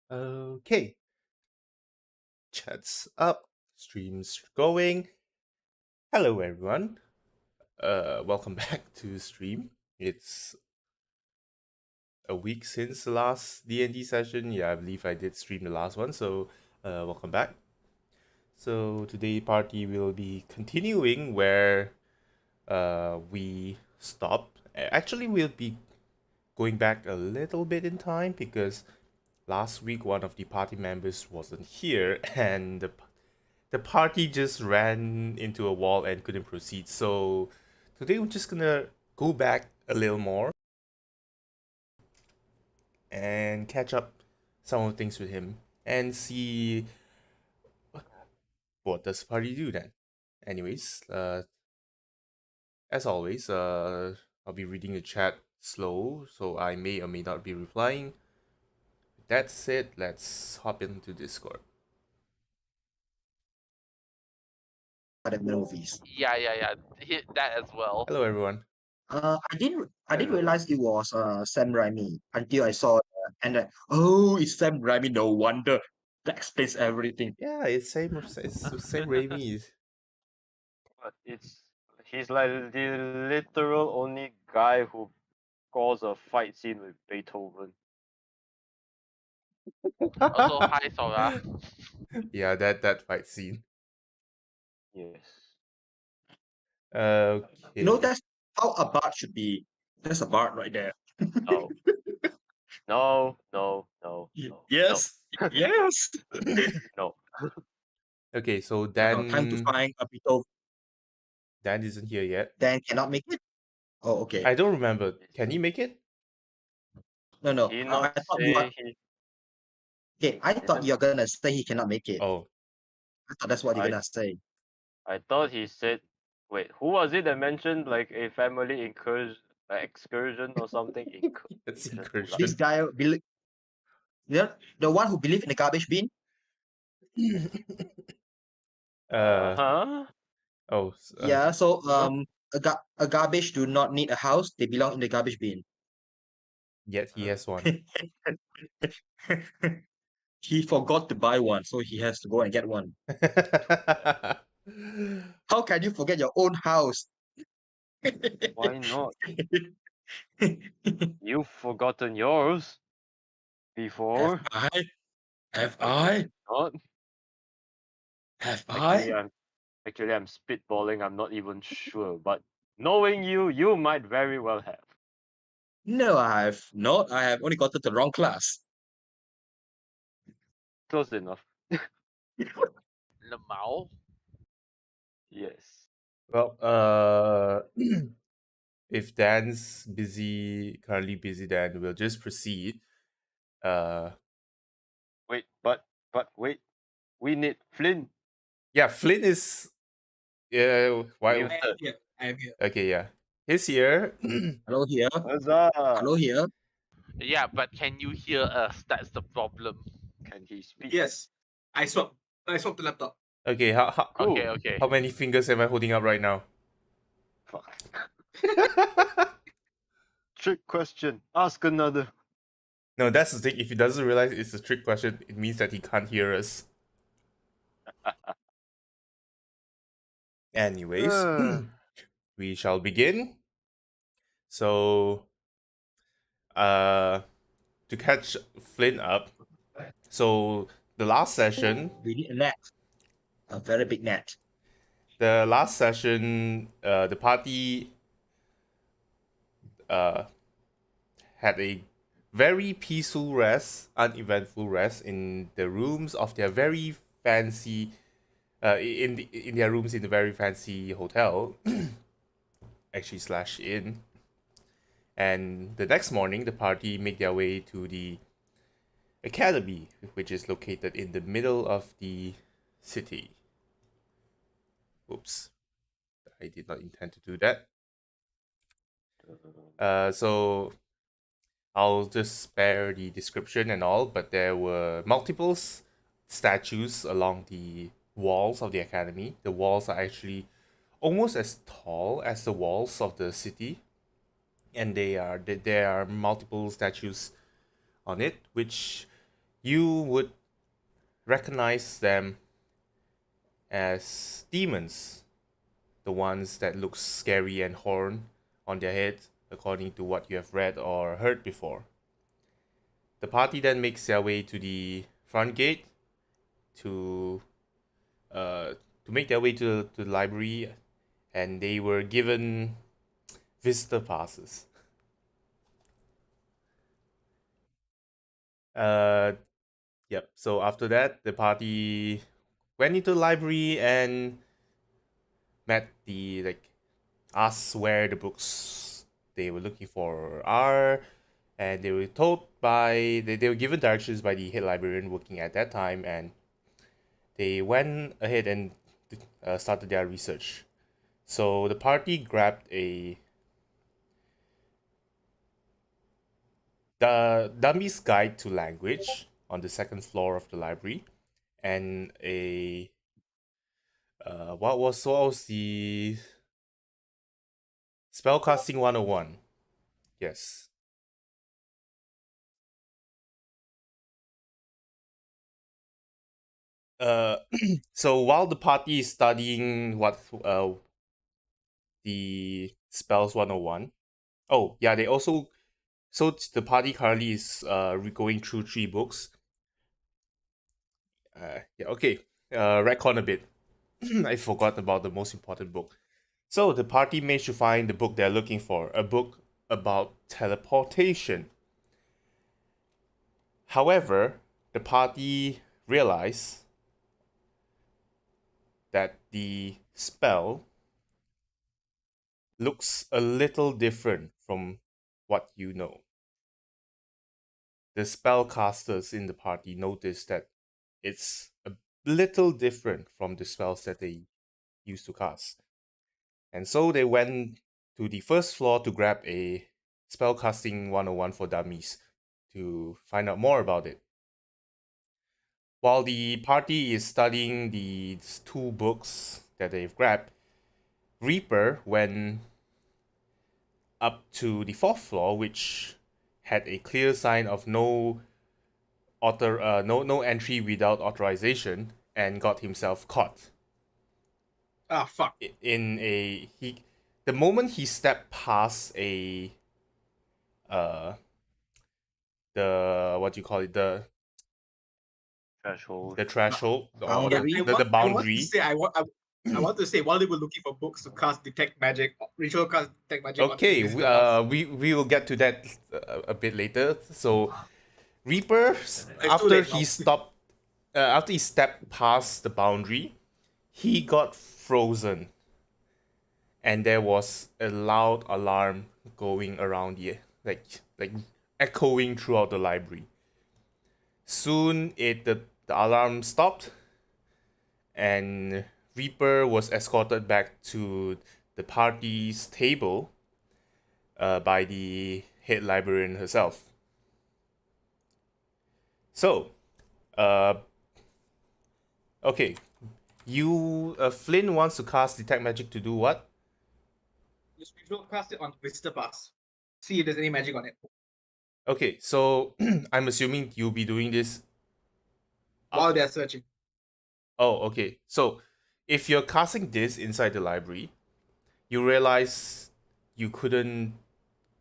Okay, chat's up, stream's going. Hello, everyone. Welcome back to stream. It's a week since the last D&D session. Yeah, I believe I did stream the last one. So, welcome back. So today party will be continuing where we stopped. Actually, we'll be going back a little bit in time because last week one of the party members wasn't here and the party just ran into a wall and couldn't proceed. So today we're just gonna go back a little more and catch up some of the things with him and see what does the party do then. Anyways, as always, I'll be reading the chat slow, so I may or may not be replying. That's it. Let's hop into Discord. The movies. Yeah. Hit that as well. Hello, everyone. I didn't realize it was Sam Raimi until I saw and it's Sam Raimi. No wonder that explains everything. Yeah, it's same Raimi. But he's like the literal only guy who calls a fight scene with Beethoven. Also, hi Sora. Yeah, that fight scene. Yes. Okay. You know that's how a bard should be. That's a bard right there. No. No. Yes. Yes. No. Okay, so Time to Dan find a Beethoven. Dan isn't here yet. Dan cannot make it. Oh, okay. I don't remember. Can he make it? No. He I not thought you are. say he Okay, I thought you're gonna say he cannot make it. Oh, I thought that's what you're I gonna say. I thought he said wait, who was it that mentioned like a family excursion or something? it's This incursion. guy, the one who believed in the garbage bin. Huh? Oh, Yeah, so Huh? a garbage do not need a house, they belong in the garbage bin. yet he has one. He forgot to buy one, so he has to go and get one. How can you forget your own house? Why not? You've forgotten yours before. Have I? Not Have actually I? I'm spitballing, I'm not even sure, but knowing you might very well have. No, I have not. I have only gotten the wrong class. Close enough. Lemao. Yes. Well, if Dan's currently busy, then we'll just proceed. Wait, but wait. We need Flynn. Yeah, Flynn is. Yeah, why? Muted. I am here. Okay, yeah, he's here. Hello here. Huzzah! Hello here. Yeah, but can you hear us? That's the problem. Can he speak? Yes. I swapped the laptop. Okay, how Cool. Okay. how many fingers am I holding up right now? Fuck. Trick question. Ask another. No, that's the thing. If he doesn't realize it's a trick question, it means that he can't hear us. Anyways, we shall begin. So, to catch Flynn up, so the last session, We need a net. A very big net. the party had a very peaceful rest, uneventful rest in the rooms of their very fancy, in their rooms in the very fancy hotel, actually slash inn. And the next morning, the party made their way to the academy, which is located in the middle of the city. Oops, I did not intend to do that. So I'll just spare the description and all, but there were multiple statues along the walls of the academy. The walls are actually almost as tall as the walls of the city, and there are multiple statues on it, which you would recognize them as demons, the ones that look scary and horn on their heads, according to what you have read or heard before. The party then makes their way to the front gate to make their way to the library, and they were given visitor passes. Yep. So after that, the party went into the library and met asked where the books they were looking for are, and they were told they were given directions by the head librarian working at that time, and they went ahead and started their research. So the party grabbed the Dummy's Guide to Language on the second floor of the library, and what was the Spellcasting 101? Yes. Uh, so while the party is studying the spells 101. Oh yeah, they also the party currently is going through 3 books. Yeah, okay. Retcon a bit. I forgot about the most important book. So the party managed to find the book they're looking for, a book about teleportation. However, the party realized that the spell looks a little different from what you know. The spellcasters in the party noticed that it's a little different from the spells that they used to cast. And so they went to the first floor to grab a spellcasting 101 for dummies to find out more about it. While the party is studying these 2 books that they've grabbed, Reaper went up to the 4th floor, which had a clear sign of no entry without authorization, and got himself caught. Ah, fuck. The moment he stepped past the what do you call it, Threshold. the threshold, or Boundary? the boundary. I want to say while they were looking for books to cast detect magic, ritual cast detect magic. Okay, we will get to that a bit later. So Reaper, after he stepped past the boundary, he got frozen, and there was a loud alarm going around the like echoing throughout the library. Soon the alarm stopped, and Reaper was escorted back to the party's table by the head librarian herself. So, okay, Flynn wants to cast detect magic to do what? Just ritual cast it on visitor pass. See if there's any magic on it. Okay, so I'm assuming you'll be doing this While they're searching. Oh, okay. So, if you're casting this inside the library, you realize you couldn't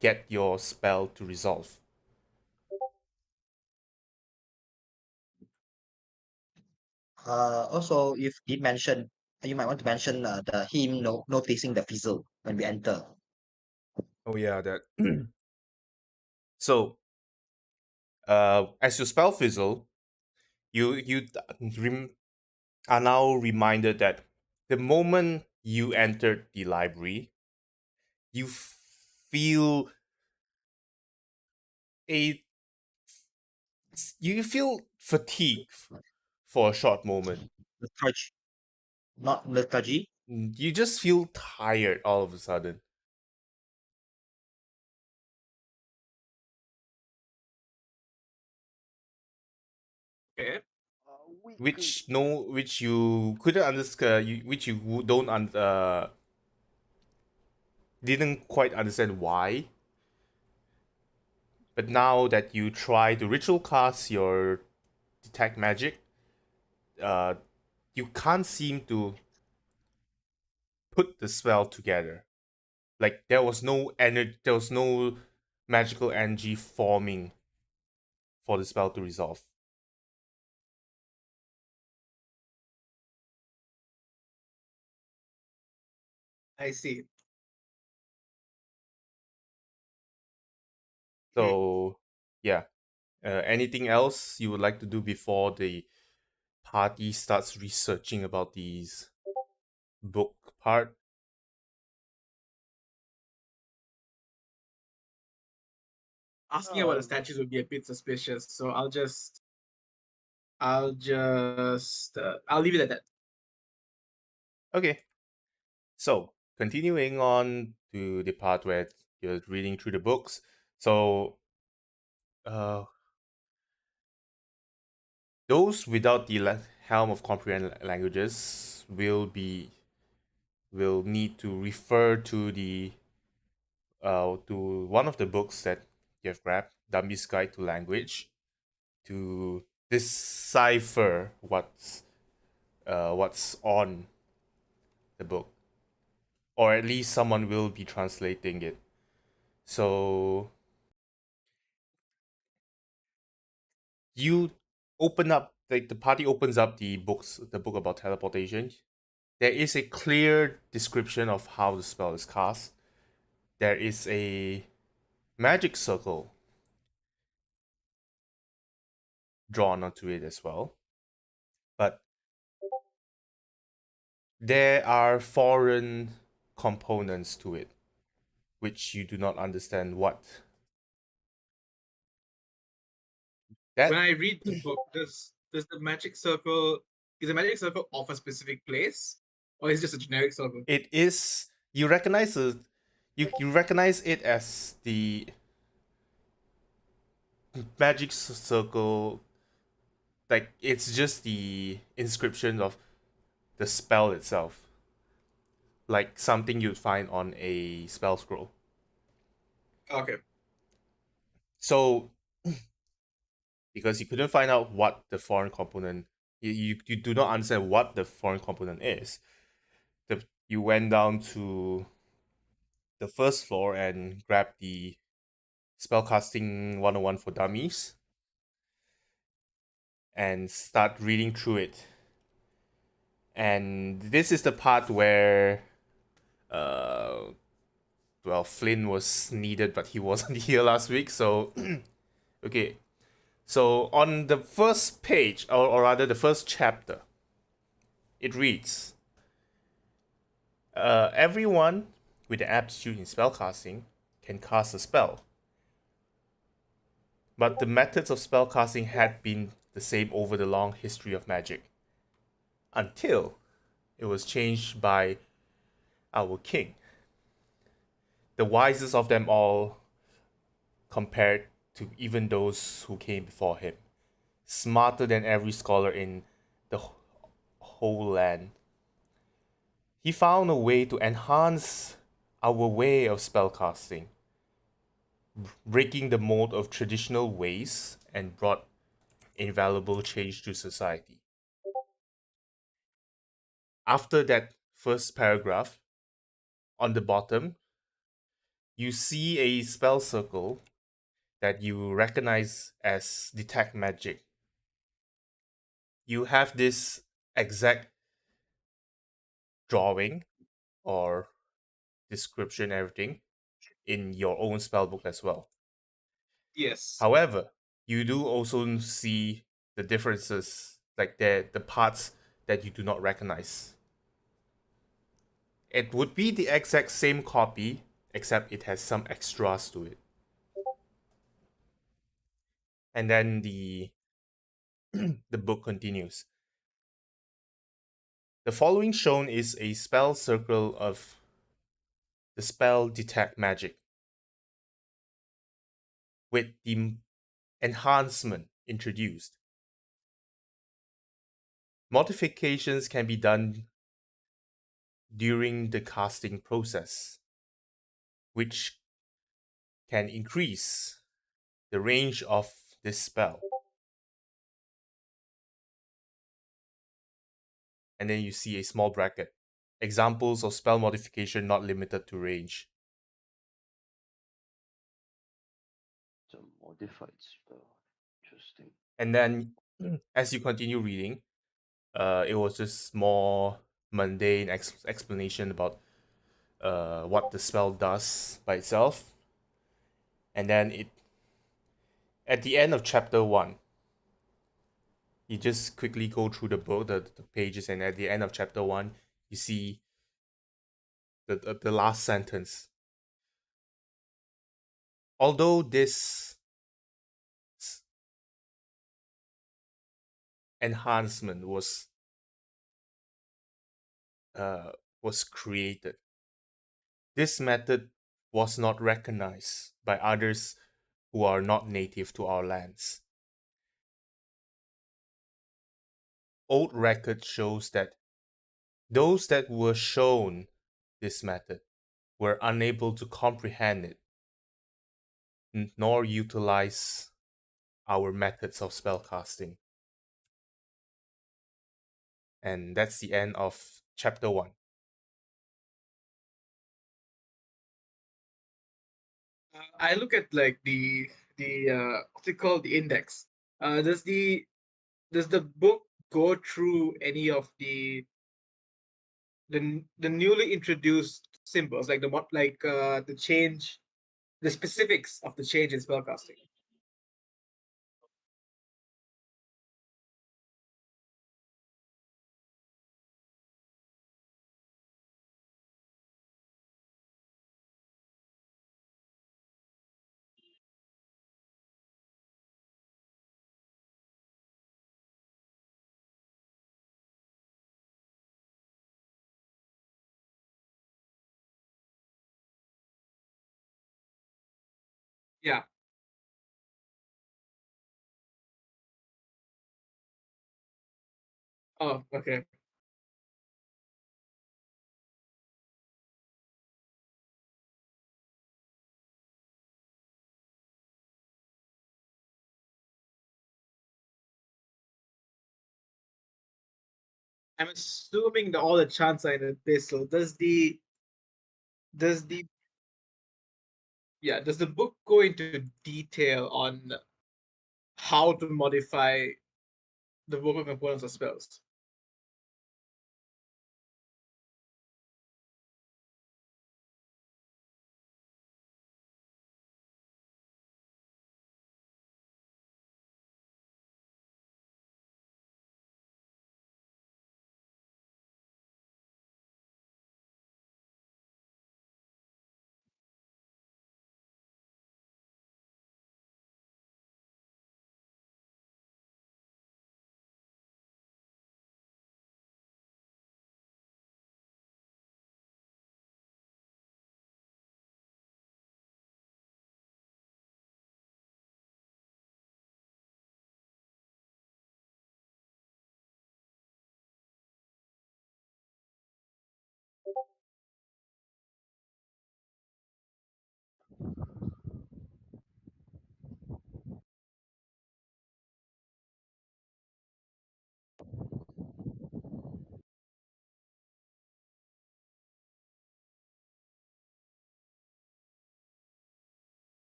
get your spell to resolve. Also, if you mention, you might want to mention the him noticing the fizzle when we enter. Oh yeah, that. So, as your spell fizzle, you are now reminded that the moment you entered the library, you feel a you feel fatigue for a short moment. Lethargy. Not lethargy. You just feel tired all of a sudden. Okay. Which you couldn't understand, which you don't didn't quite understand why. But now that you try to ritual cast your detect magic, you can't seem to put the spell together. Like there was no energy, there was no magical energy forming for the spell to resolve. I see. So yeah, anything else you would like to do before the party starts researching about these book part? Asking about the statues would be a bit suspicious, so I'll leave it at that. Okay. So continuing on to the part where you're reading through the books. So those without the helm of comprehend languages will need to refer to the to one of the books that you have grabbed, Dummy's Guide to Language, to decipher what's on the book, or at least someone will be translating it. So you open up, like the party opens up the book about teleportation. There is a clear description of how the spell is cast. There is a magic circle drawn onto it as well. But there are foreign components to it, which you do not understand what. When That I read the book, does the magic circle is the magic circle of a specific place, or is it just a generic circle? it is, you recognize you recognize it as the magic circle. Like it's just the inscription of the spell itself, like something you'd find on a spell scroll. Okay. So because you couldn't find out what the foreign component, you do not understand what the foreign component is, you went down to the first floor and grabbed the spellcasting 101 for dummies and start reading through it. And this is the part where uh well, Flynn was needed but he wasn't here last week, so okay. So on the first page, or rather the first chapter, it reads, everyone with an aptitude in spellcasting can cast a spell, but the methods of spellcasting had been the same over the long history of magic, until it was changed by our king, the wisest of them all compared to even those who came before him, smarter than every scholar in the whole land. He found a way to enhance our way of spellcasting, breaking the mold of traditional ways, and brought invaluable change to society. After that first paragraph, on the bottom, you see a spell circle that you recognize as detect magic. You have this exact drawing or description, everything in your own spellbook as well. Yes. However, you do also see the differences, like the parts that you do not recognize. It would be the exact same copy, except it has some extras to it. And then the book continues. The following shown is a spell circle of the spell detect magic, with the enhancement introduced. Modifications can be done during the casting process, which can increase the range of this spell. and then you see a small bracket. Examples of spell modification not limited to range. It's a modified spell. Interesting. And then as you continue reading, it was just more mundane explanation about what the spell does by itself. And then at the end of chapter 1, you just quickly go through the book, the pages, and at the end of chapter 1, you see the last sentence. Although this enhancement was created, this method was not recognized by others who are not native to our lands. Old record shows that those that were shown this method were unable to comprehend it, nor utilize our methods of spellcasting. And that's the end of chapter 1. I look at like the what's it called, the index. Does the book go through any of the newly introduced symbols, like the change, the specifics of the change in spellcasting? Yeah. Oh, okay. I'm assuming that all the chants are in abyssal. Does the does the book go into detail on how to modify the vocal components of spells?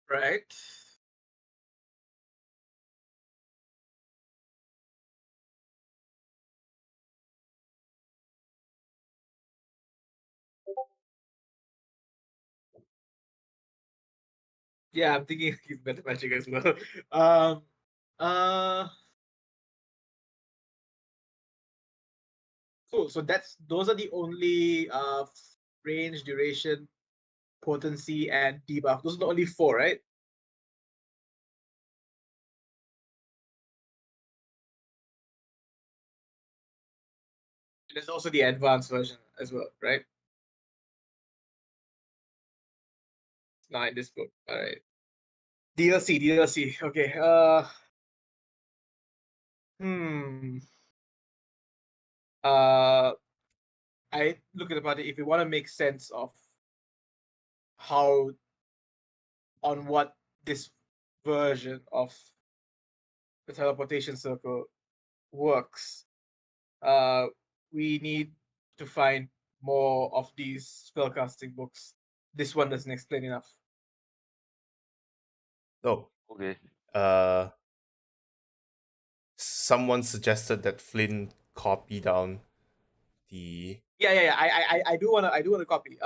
Right. Yeah, I'm thinking he's better magic as well. Um, uh, cool. So those are the only range, duration, potency, and debuff. Those are the only four, right? There's also the advanced version as well, right? Not in this book. All right. DLC. Okay. Hmm. Uh, I look at about it. If you want to make sense of how on what this version of the teleportation circle works, we need to find more of these spellcasting books. This one doesn't explain enough. Oh, Okay. someone suggested that Flynn copy down the. Yeah. I do wanna copy.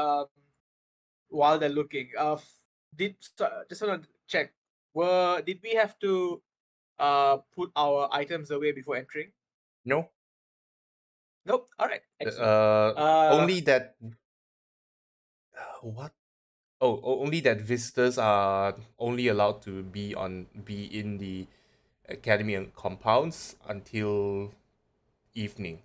While they're looking, just wanna check. Did we have to put our items away before entering? No, Nope. All right. Excellent. only that. What? Oh, only that visitors are only allowed to be in the academy and compounds until evening.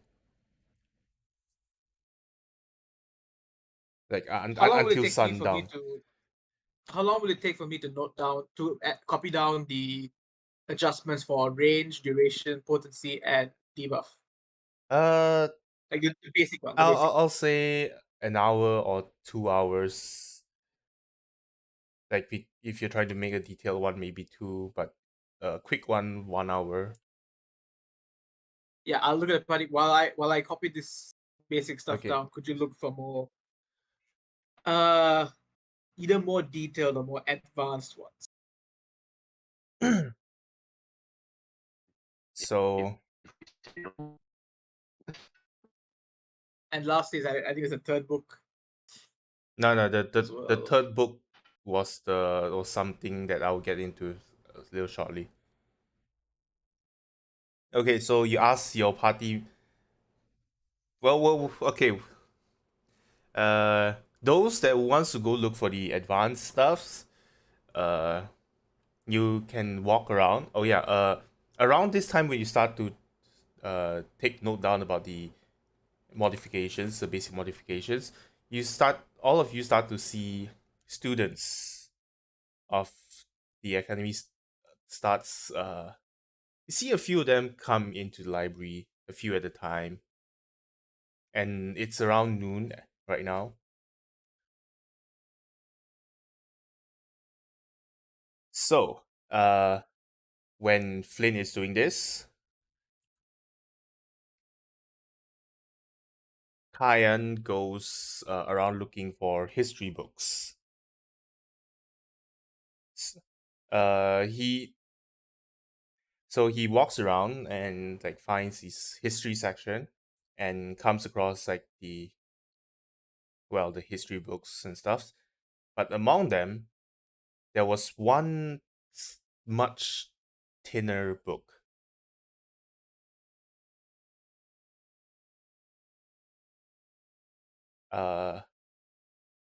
Like How long will it until take me for me sundown. to? How long will it take for me to note down copy down the adjustments for range, duration, potency, and debuff? Uh, Like the basic one. I'll say an hour or 2 hours. Like if you're trying to make a detailed one, maybe two, but a quick one, 1 hour. Yeah, I'll look at the party while I copy this basic stuff Okay. down. Could you look for more either more detailed or more advanced ones? So And lastly, I think it's a third book. no, as the well. third book was something that I'll get into a little shortly. Okay, so you ask your party. Well, okay. Those that wants to go look for the advanced stuffs, you can walk around. Oh yeah, around this time when you start to take note down about the modifications, the basic modifications, all of you start to see students of the academy starts. You see a few of them come into the library, a few at a time, and it's around noon right now. So, when Flynn is doing this, Kyan goes around looking for history books. He walks around and like finds his history section and comes across like the history books and stuff. But among them, there was one much thinner book.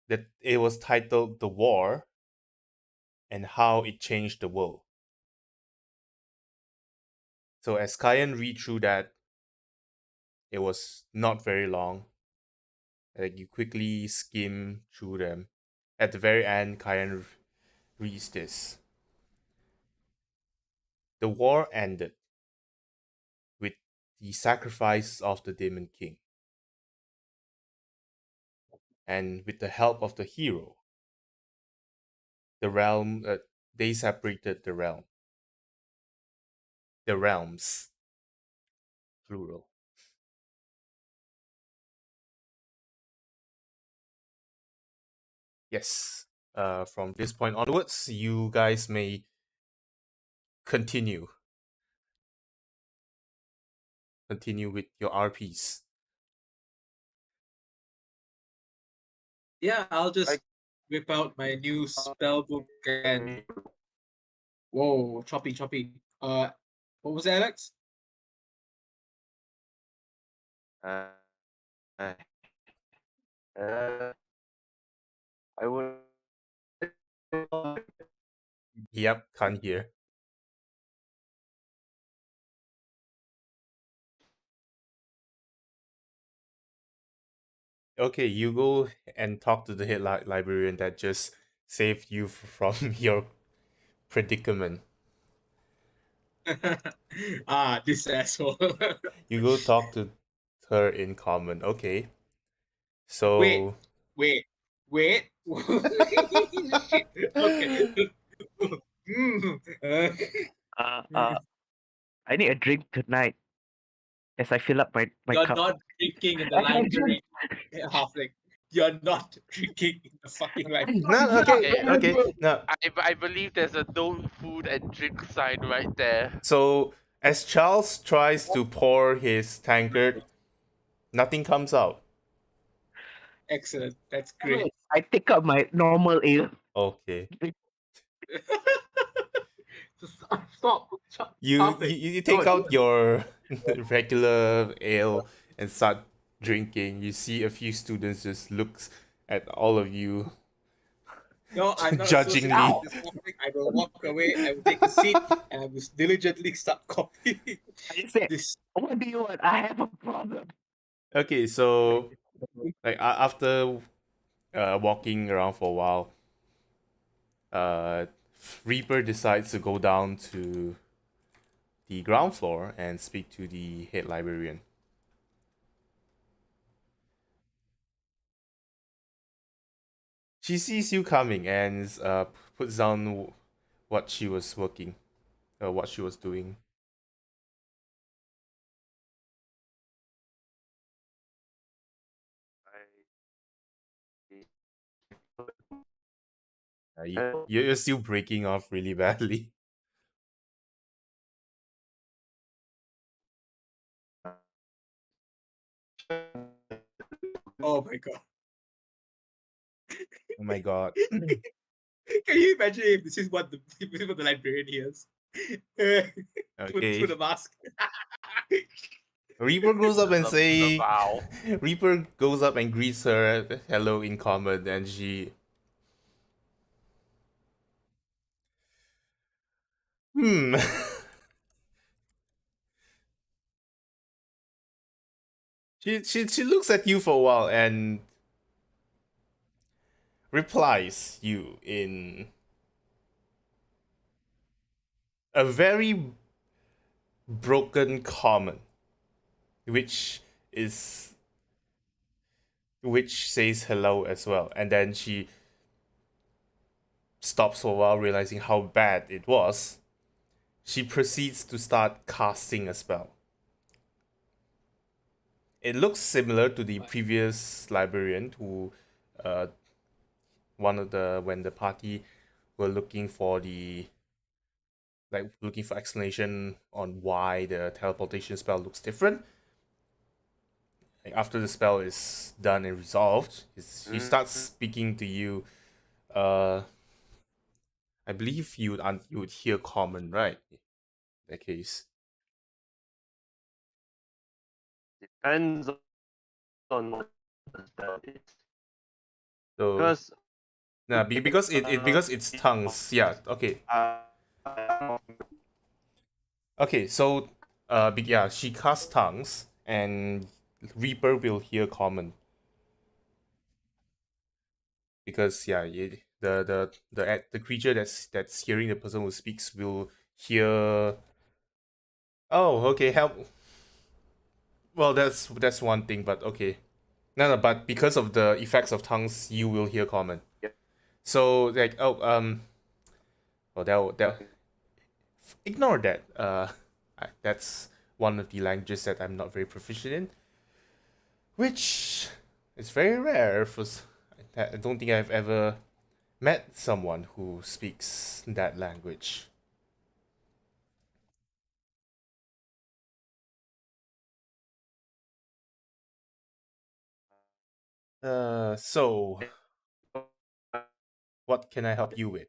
That it was titled "The War and How It Changed the World." So as Kyan read through that, it was not very long. Like you quickly skim through them. At the very end, Kyan reads this: "The war ended with the sacrifice of the Demon King, and with the help of the hero, the realm they separated the realms, plural." Yes. From this point onwards, you guys may continue with your RPs. Yeah, I'll just Like- whip out my new spell book and whoa, choppy. What was that, Alex? Uh, uh, I would. Yep, can't hear. Okay, you go and talk to the head librarian that just saved you from your predicament. This asshole. You go talk to her in common. Okay. Wait. So Shit. Okay. I need a drink tonight as I fill up my You're cup. not drinking in the And I library, halfling. You're not drinking in the fucking library. No, okay, Okay, okay. No. I believe there's a no food and drink sign right there. So as Charles tries to pour his tankard, nothing comes out. Excellent. That's great. I take up my normal ale. Okay. Stop. You Halfling. you, you take out your regular ale and start drinking. You see a few students just looks at all of you. No, I'm not Judging associated me. with this halfling. I will walk away. I will take a seat and I will diligently start copying I say, this. what do you want? I have a problem. Okay, so like after walking around for a while, uh, Reaper decides to go down to the ground floor and speak to the head librarian. She sees you coming and puts down what she was working, what she was doing. You're still breaking off really badly. Oh my god. Oh my god. Can you imagine if this is what the librarian hears? Okay. Through the mask. Reaper goes up and The vow. Reaper goes up and greets her hello in common, and she she looks at you for a while and replies you in a very broken common, which is which says hello as well, and then she stops for a while, realizing how bad it was. She proceeds to start casting a spell. It looks similar to the previous librarian who, one of the when the party were looking for looking for explanation on why the teleportation spell looks different. Like after the spell is done and resolved, he starts speaking to you. I believe you would hear common, right? In that case. Depends on what the spell is. So Because nah, because it's tongues. Yeah. Okay. Okay. So yeah, she casts tongues, and Reaper will hear common because yeah, the creature that's hearing the person who speaks will hear. Oh, okay. Help. Well, that's one thing, but okay. No, but because of the effects of tongues, you will hear common. Yep. So like well that ignore that. That's one of the languages that I'm not very proficient in, which is very rare. I don't think I've ever met someone who speaks that language. So what can I help you with?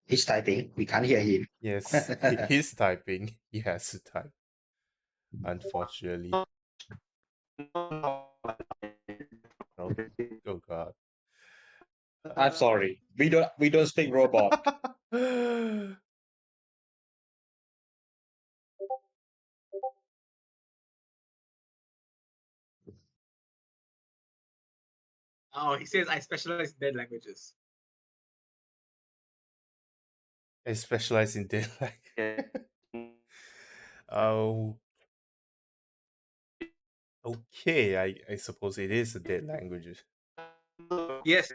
He's typing. We can't hear him. Yes, he's typing. He has to type. Unfortunately. Oh, oh god. I'm sorry. We don't speak robot. Oh, he says I specialize in dead languages. I specialize in dead language. Oh, okay. I suppose it is a dead language. Yes,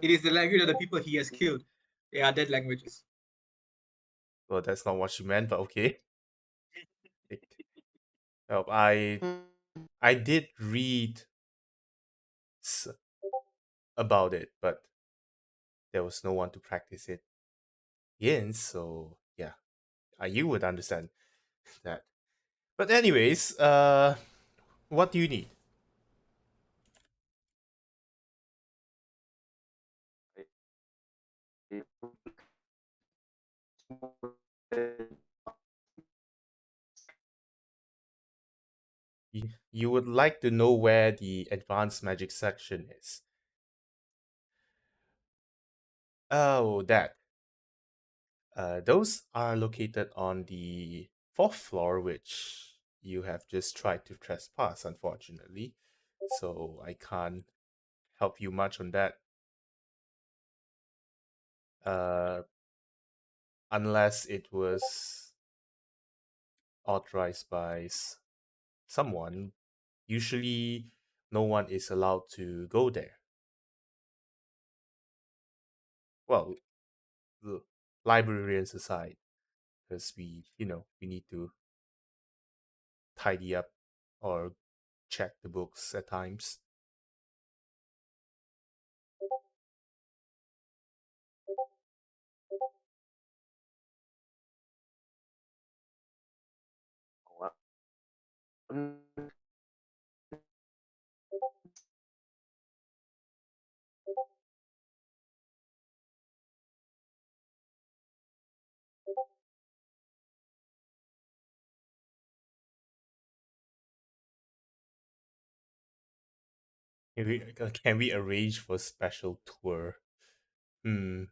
it is the language of the people he has killed. They are dead languages. Well, that's not what she meant, but okay. Well, I did read about it, but there was no one to practice it in, so yeah, you would understand that. But anyways, what do you need? You would like to know where the advanced magic section is. Oh, that. Those are located on the fourth floor, which you have just tried to trespass, unfortunately. So I can't help you much on that. Unless it was authorized by someone. Usually, no one is allowed to go there. Well, librarians aside, because we need to tidy up or check the books at times. Can we arrange for special tour? Hmm.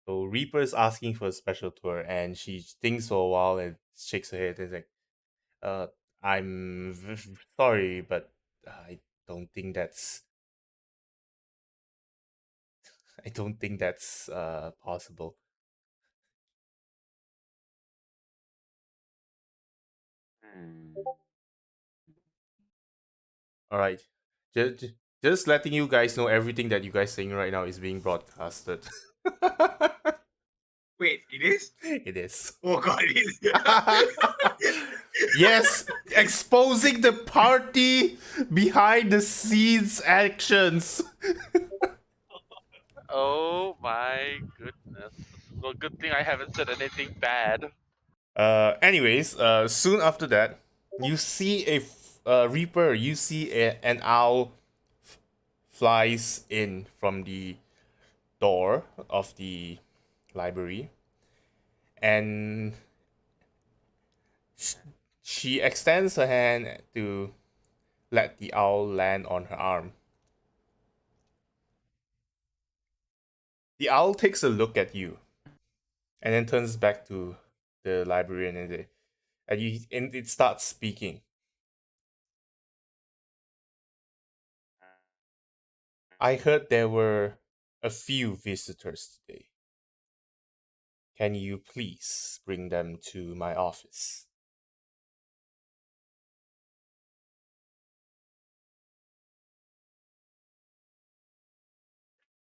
So Reaper's asking for a special tour, and she thinks for a while and shakes her head and is like, "Uh, I'm sorry, but I don't think that's I don't think that's possible." All right, just letting you guys know everything that you guys saying right now is being broadcasted. Wait, it is? It is. Oh god, it is. Yes, exposing the party behind the scenes actions. Oh my goodness. Well, good thing I haven't said anything bad. Anyways, soon after that, you see a reaper. You see an owl flies in from the door of the library, and she extends her hand to let the owl land on her arm. The owl takes a look at you and then turns back to the librarian and it starts speaking. I heard there were a few visitors today. Can you please bring them to my office?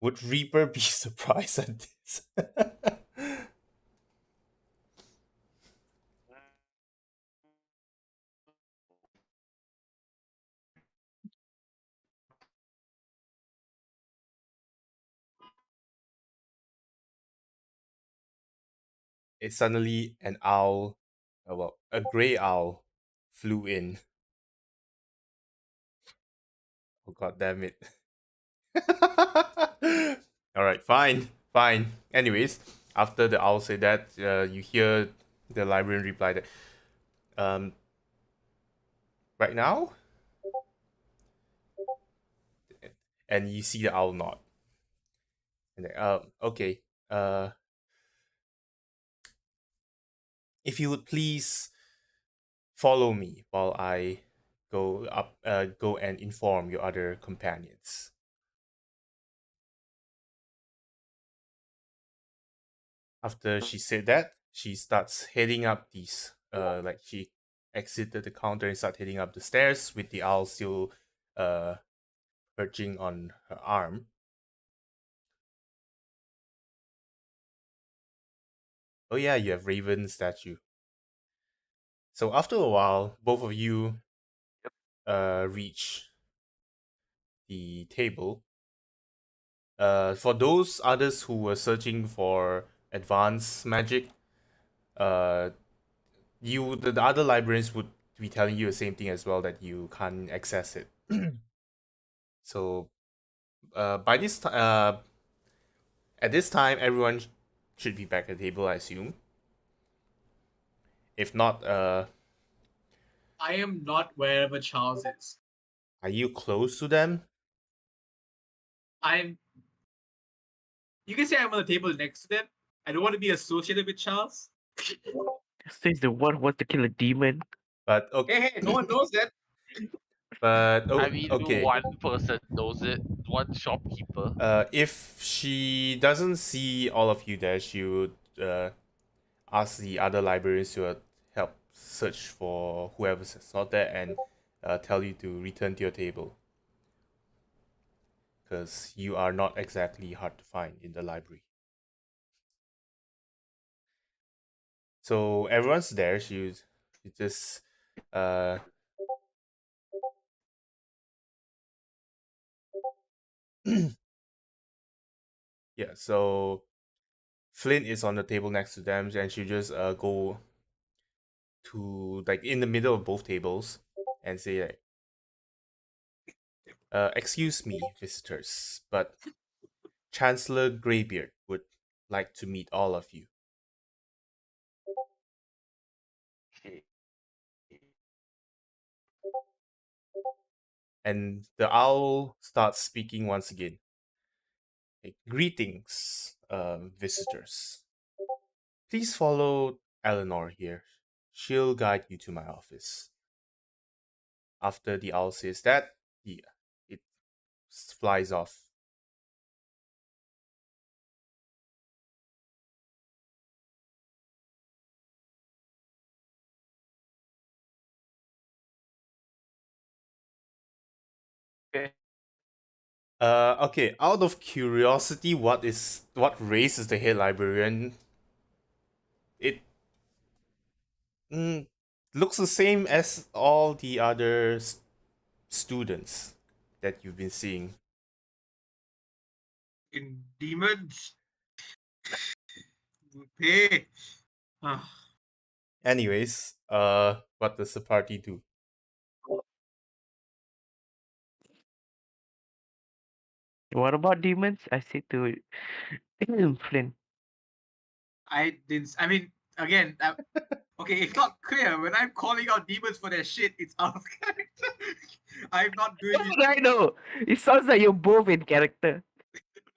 Would Reaper be surprised at this? It suddenly an owl, a gray owl, flew in. Oh god damn it! All right, fine, fine. Anyways, after the owl said that, you hear the librarian reply that, um, right now, and you see the owl nod. And then, okay. If you would please follow me while I go and inform your other companions. After she said that, she starts heading up these. Like exited the counter and start heading up the stairs with the owl still perching on her arm. Oh yeah, you have Raven statue. So after a while, both of you reach the table. For those others who were searching for advanced magic, the other librarians would be telling you the same thing as well, that you can't access it. So by this time, at this time, everyone should be back at the table, I assume. If not, I am not wherever Charles is. are you close to them? I'm. You can say I'm on the table next to them. I don't want to be associated with Charles. Says the one who wants to kill a demon. But okay. Hey, no one knows that. But I mean, okay. one person knows it. One shopkeeper. If she doesn't see all of you there, she would ask the other librarians to help search for whoever's not there and tell you to return to your table. Because you are not exactly hard to find in the library. So everyone's there. She just yeah. So Flint is on the table next to them, and she just go to like in the middle of both tables and say like, excuse me, visitors, but Chancellor Greybeard would like to meet all of you. Okay. And the owl starts speaking once again. Like, greetings, visitors. Please follow Eleanor here. She'll guide you to my office. After the owl says that, it flies off. Okay. Okay. Out of curiosity, what race is the head librarian? It looks the same as all the other students that you've been seeing. In demons. Hey. Anyways, what does the party do? What about demons? I say to Flynn. I didn't. I mean, again, okay, it's not clear. When I'm calling out demons for their shit, it's out of character. I'm not doing it. I know. It sounds like you're both in character.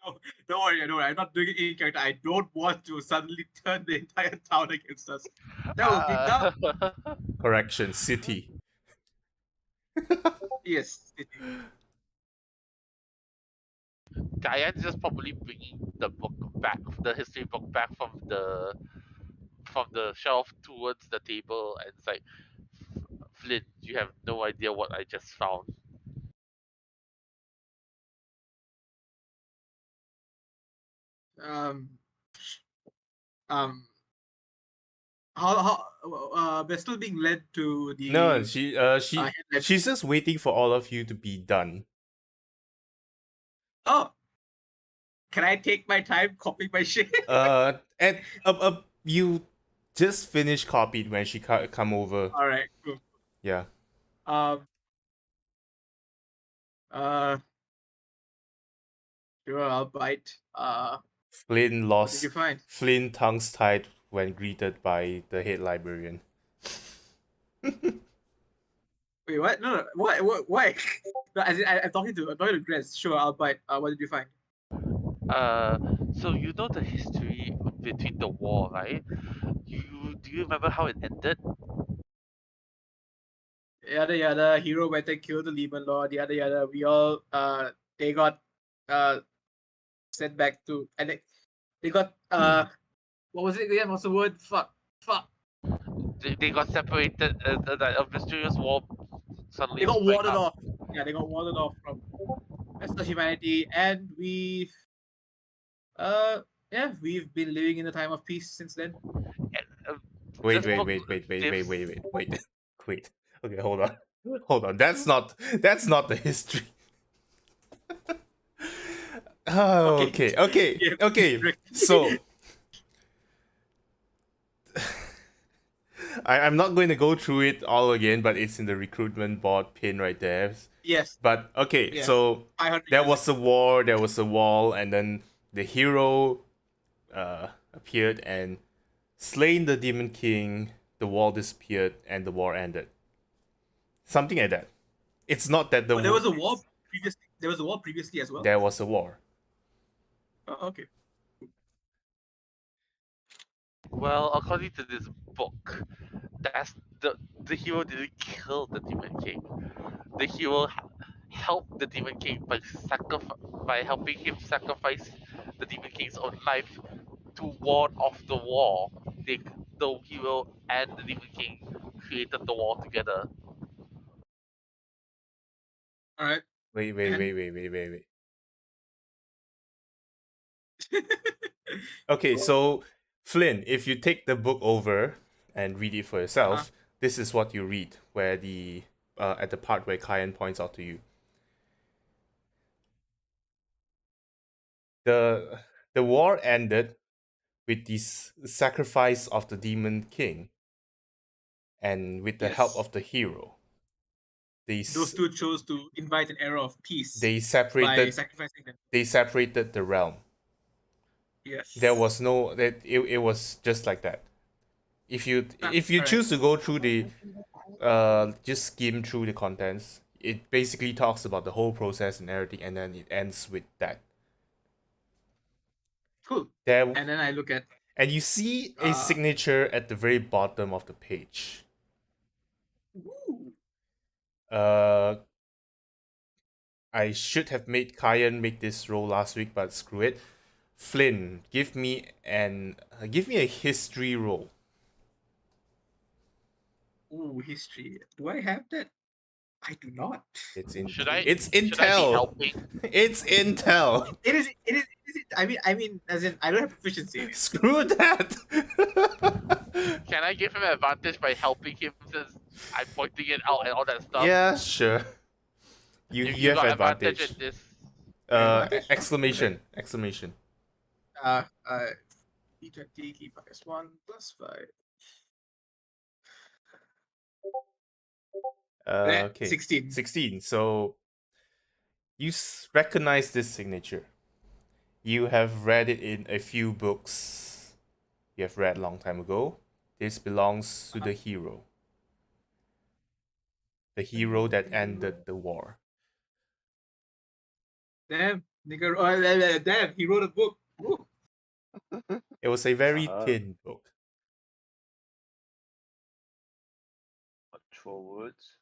No, don't worry, I'm not doing it in character. I don't want to suddenly turn the entire town against us. That would be dumb. Correction, city. Yes. Diane's just probably bringing the book back, the history book back from the shelf towards the table, and it's like, Flint, you have no idea what I just found. Um. How we're still being led to the. No, she's just waiting for all of you to be done. Oh. Can I take my time copying my shit? And you just finished copied when she come over. All right. Cool. Yeah. Sure, I'll bite. Flynn What lost. did you find? Flynn tongues tied when greeted by the head librarian. Wait, what? No, what? Why? No, I'm talking to Grace. Sure, I'll bite. What did you find? So you know the history between the war, right? Do you remember how it ended? Yada yada. Hero went and killed the Demon Lord. Yada yada. We all they got sent back to, and they got what was it again? What's the word? Fuck. They got separated. A mysterious war suddenly They got sprang warded up. off. Yeah, they got warded off from the rest of humanity, and we've been living in a time of peace since then. And, Wait, this wait, book wait, wait, wait, wait, gives wait, wait, wait, wait. Okay, hold on, hold on. That's not the history. Oh, okay, okay, Yeah, okay. Rick. So I'm not going to go through it all again, but it's in the recruitment board pin right there. Yes, But okay, yeah. so 500 there years was a war, there was a wall, and then the hero appeared and slain the demon king. The wall disappeared, and the war ended. Something like that. It's not that the But there was a war previously. There was a war previously as well. there was a war. Oh, okay. well, according to this book, that's the hero didn't kill the demon king. The hero helped the demon king by helping him sacrifice the demon king's own life to ward off the war. The hero and the demon king created the war together. All right. Wait, wait, And wait, wait, wait, wait, wait. Okay, so Flynn, if you take the book over and read it for yourself, this is what you read, where the at the part where Kyan points out to you. The war ended with the sacrifice of the demon king, and with the help yes, of the hero, they those two chose to invite an era of peace they by separated sacrificing them. they separated the realm. Yes. There was no that it was just like that. If you alright. choose to go through the just skim through the contents, it basically talks about the whole process and everything, and then it ends with that. Cool. There And then I look at and you see a signature at the very bottom of the page. Woo. I should have made Kyan make this roll last week, but screw it. Flynn, give me a history roll. History. Do I have that? I do not. It's in. Should I? It's Should I be intel. helping? It's intel. It is. I mean, as in, I don't have proficiency in it. Screw that. Can I give him an advantage by helping him since I'm pointing it out and all that stuff? Yeah, sure. You have got advantage. in this. Advantage? Exclamation! Exclamation! D20 key -1 +5. Okay. 16. 16. So you recognize this signature. You have read it in a few books you have read a long time ago. This belongs to the hero. The hero that ended the war. Damn, nigga. Damn, he wrote a book. Woo. It was a very thin book. Actual words.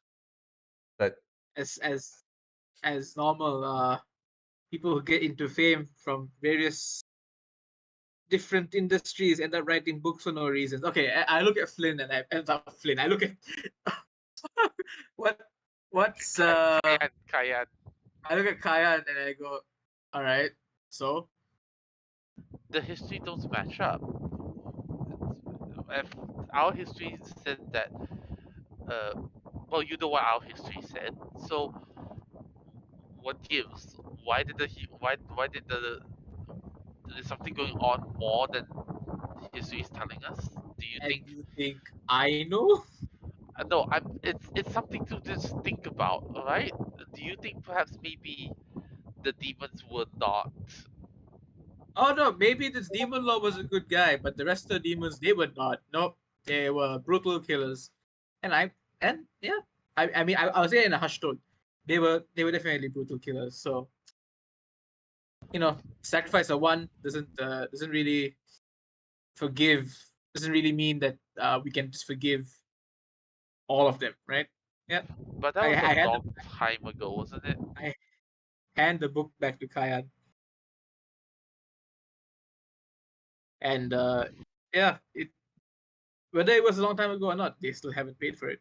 But As normal, people who get into fame from various different industries end up writing books for no reasons. Okay, I look at Flynn and I look at what's Kayan. I look at Kaya and I go, all right, so The history don't match up. If our history said that, well, you know what our history said. So, what gives? Why did why did the is something going on more than history is telling us? Do you and think? you think I know? No, it's something to just think about. All right? Do you think perhaps maybe the demons were not? Oh no, maybe this demon lord was a good guy, but the rest of the demons they were not. Nope, they were brutal killers. And yeah, I mean I was saying in a hushed tone. They were definitely brutal killers. So sacrifice of one doesn't really forgive doesn't really mean that we can just forgive all of them, right? Yeah. But that I, was I a had long time ago, wasn't it? I hand the book back to Kayan. And yeah, Whether it was a long time ago or not, they still haven't paid for it.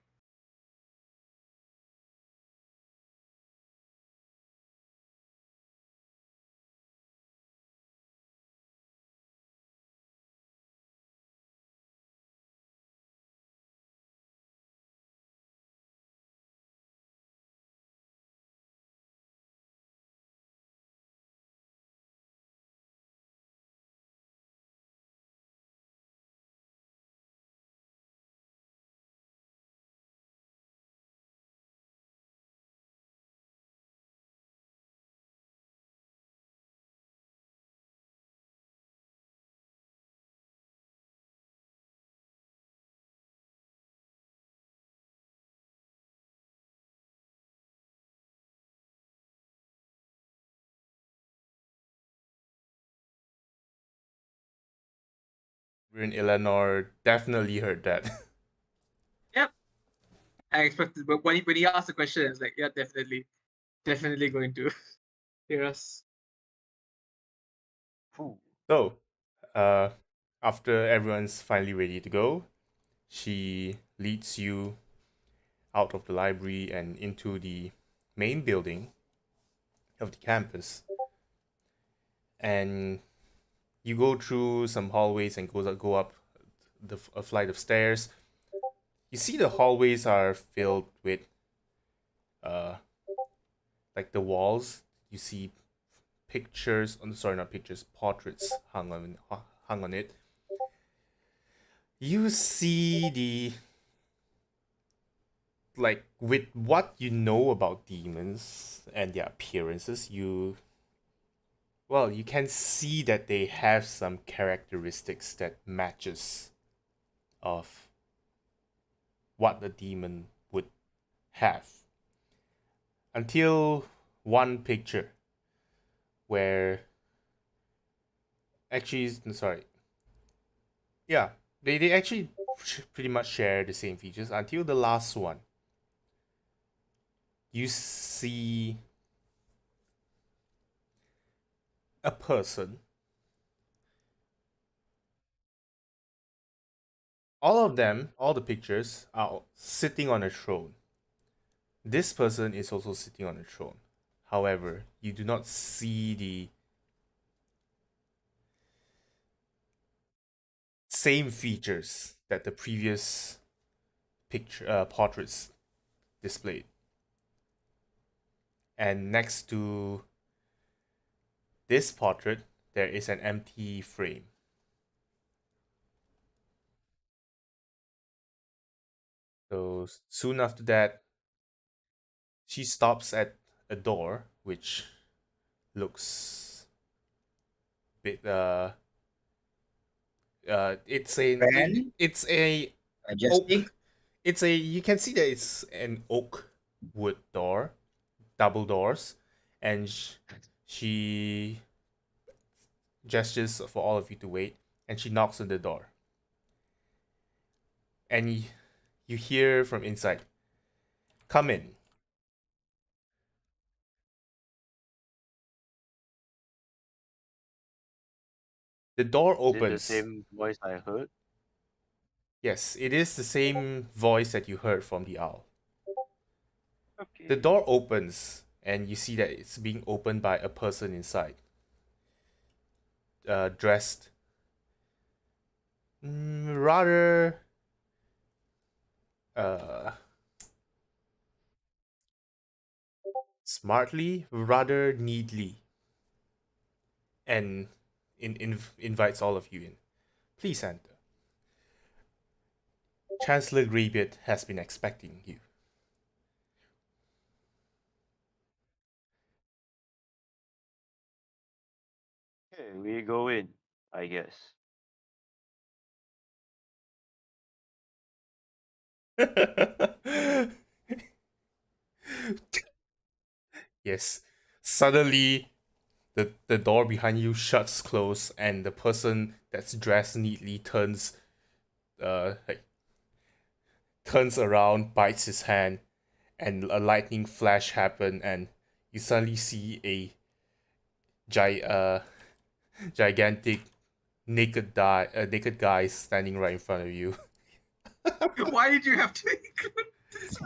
We're in Eleanor definitely heard that. Yep. I expected, but when he asked the question, it's like, yeah, definitely going to hear us. Phew. So, uh, after everyone's finally ready to go, she leads you out of the library and into the main building of the campus. And you go through some hallways and go up a flight of stairs. You see the hallways are filled with uh like the walls. You see pictures. Sorry, not pictures. Portraits hung on it. You see the like with what you know about demons and their appearances, you can see that they have some characteristics that matches of what the demon would have. Until one picture where actually sorry. Yeah, they actually pretty much share the same features until the last one. You see a person. All of them, all the pictures are sitting on a throne. This person is also sitting on a throne. However, you do not see the same features that the previous portraits displayed. And next to this portrait, there is an empty frame. So soon after that, she stops at a door which looks bit Fan, it's a majestic. oak. It's a you can see that it's an oak wood door, double doors, and she gestures for all of you to wait, and she knocks on the door, and you hear from inside, "Come in." The door Is it the opens. same voice I heard? Yes, it is the same voice that you heard from the owl. The Okay. door opens, and you see that it's being opened by a person inside, dressed rather uh, smartly, rather neatly, and invites all of you in. Please enter. Chancellor Greybeard has been expecting you. Okay, we go in, I guess. Yes. Suddenly, the door behind you shuts close, and the person that's dressed neatly like, turns around, bites his hand, and a lightning flash happen, and you suddenly see a gi- uh, gigantic naked guy standing right in front of you. Why did you have to include this?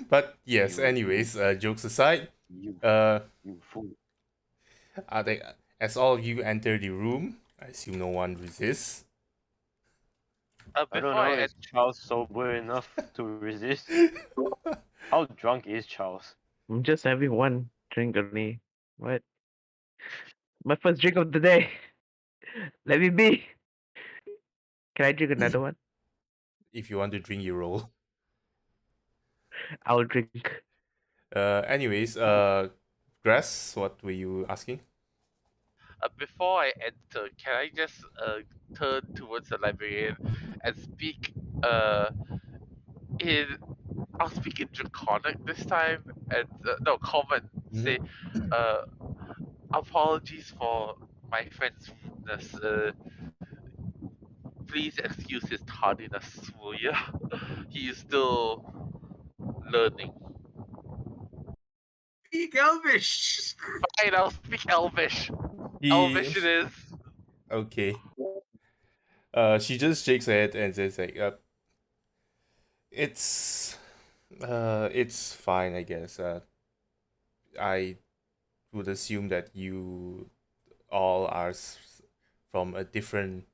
But yes, You- anyways, jokes aside, You, uh, you fool. are they, as all of you enter the room, I assume no one resists. I don't Before know, I is end, Charles sober enough to resist? How drunk is Charles? I'm just having one drink only. What? My first drink of the day. Let me be. Can I drink another one? If you want to drink, you roll. I'll drink. Anyways, Grass, what were you asking? before I enter, can I just turn towards the librarian and speak in I'll speak in Draconic this time and no common. Say uh apologies for my friend's rudeness. Please excuse his tardiness, will ya? He is still learning. Speak Elvish. Fine, I'll speak Elvish. He Elvish it is. okay. She just shakes her head and says like, it's it's fine, I guess. I would assume that you all are from a different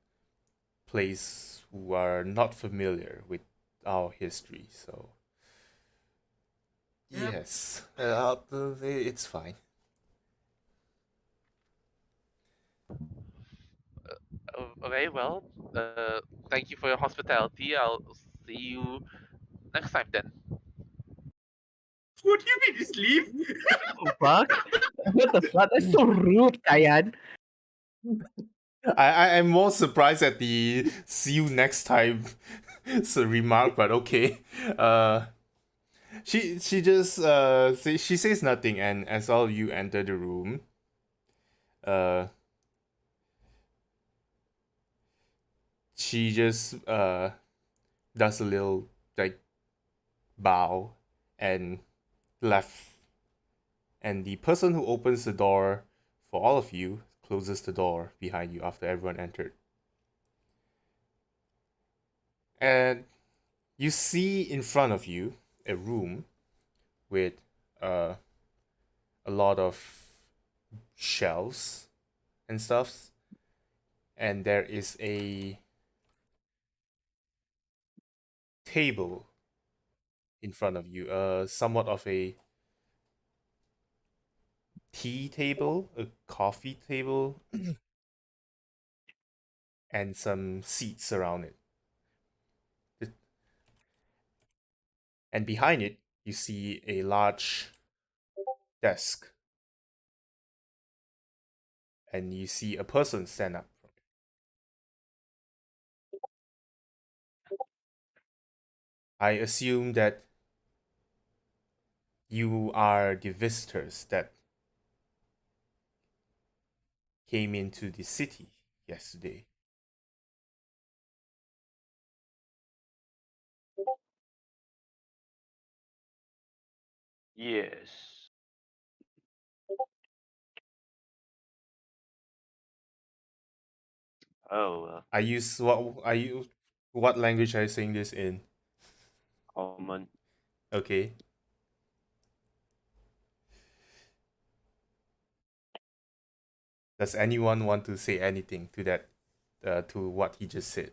place who are not familiar with our history. So Yep. yes, it's fine. Okay, well, thank you for your hospitality. I'll see you next time then. What do you mean? Just leave? Fuck? What the fuck? That's so rude, Kayan. I'm more surprised at the "see you next time" remark, but okay. She just she says nothing, and as all of you enter the room, uh, she just does a little like bow and left, and the person who opens the door for all of you closes the door behind you after everyone entered, and you see in front of you a room with uh, a lot of shelves and stuffs, and there is a table in front of you, somewhat of a tea table, a coffee table, and some seats around it. And behind it, you see a large desk, and you see a person stand up from it. I assume that you are the visitors that came into the city yesterday. Yes. Oh, What language are you saying this in? common. Okay. Does anyone want to say anything to that, to what he just said?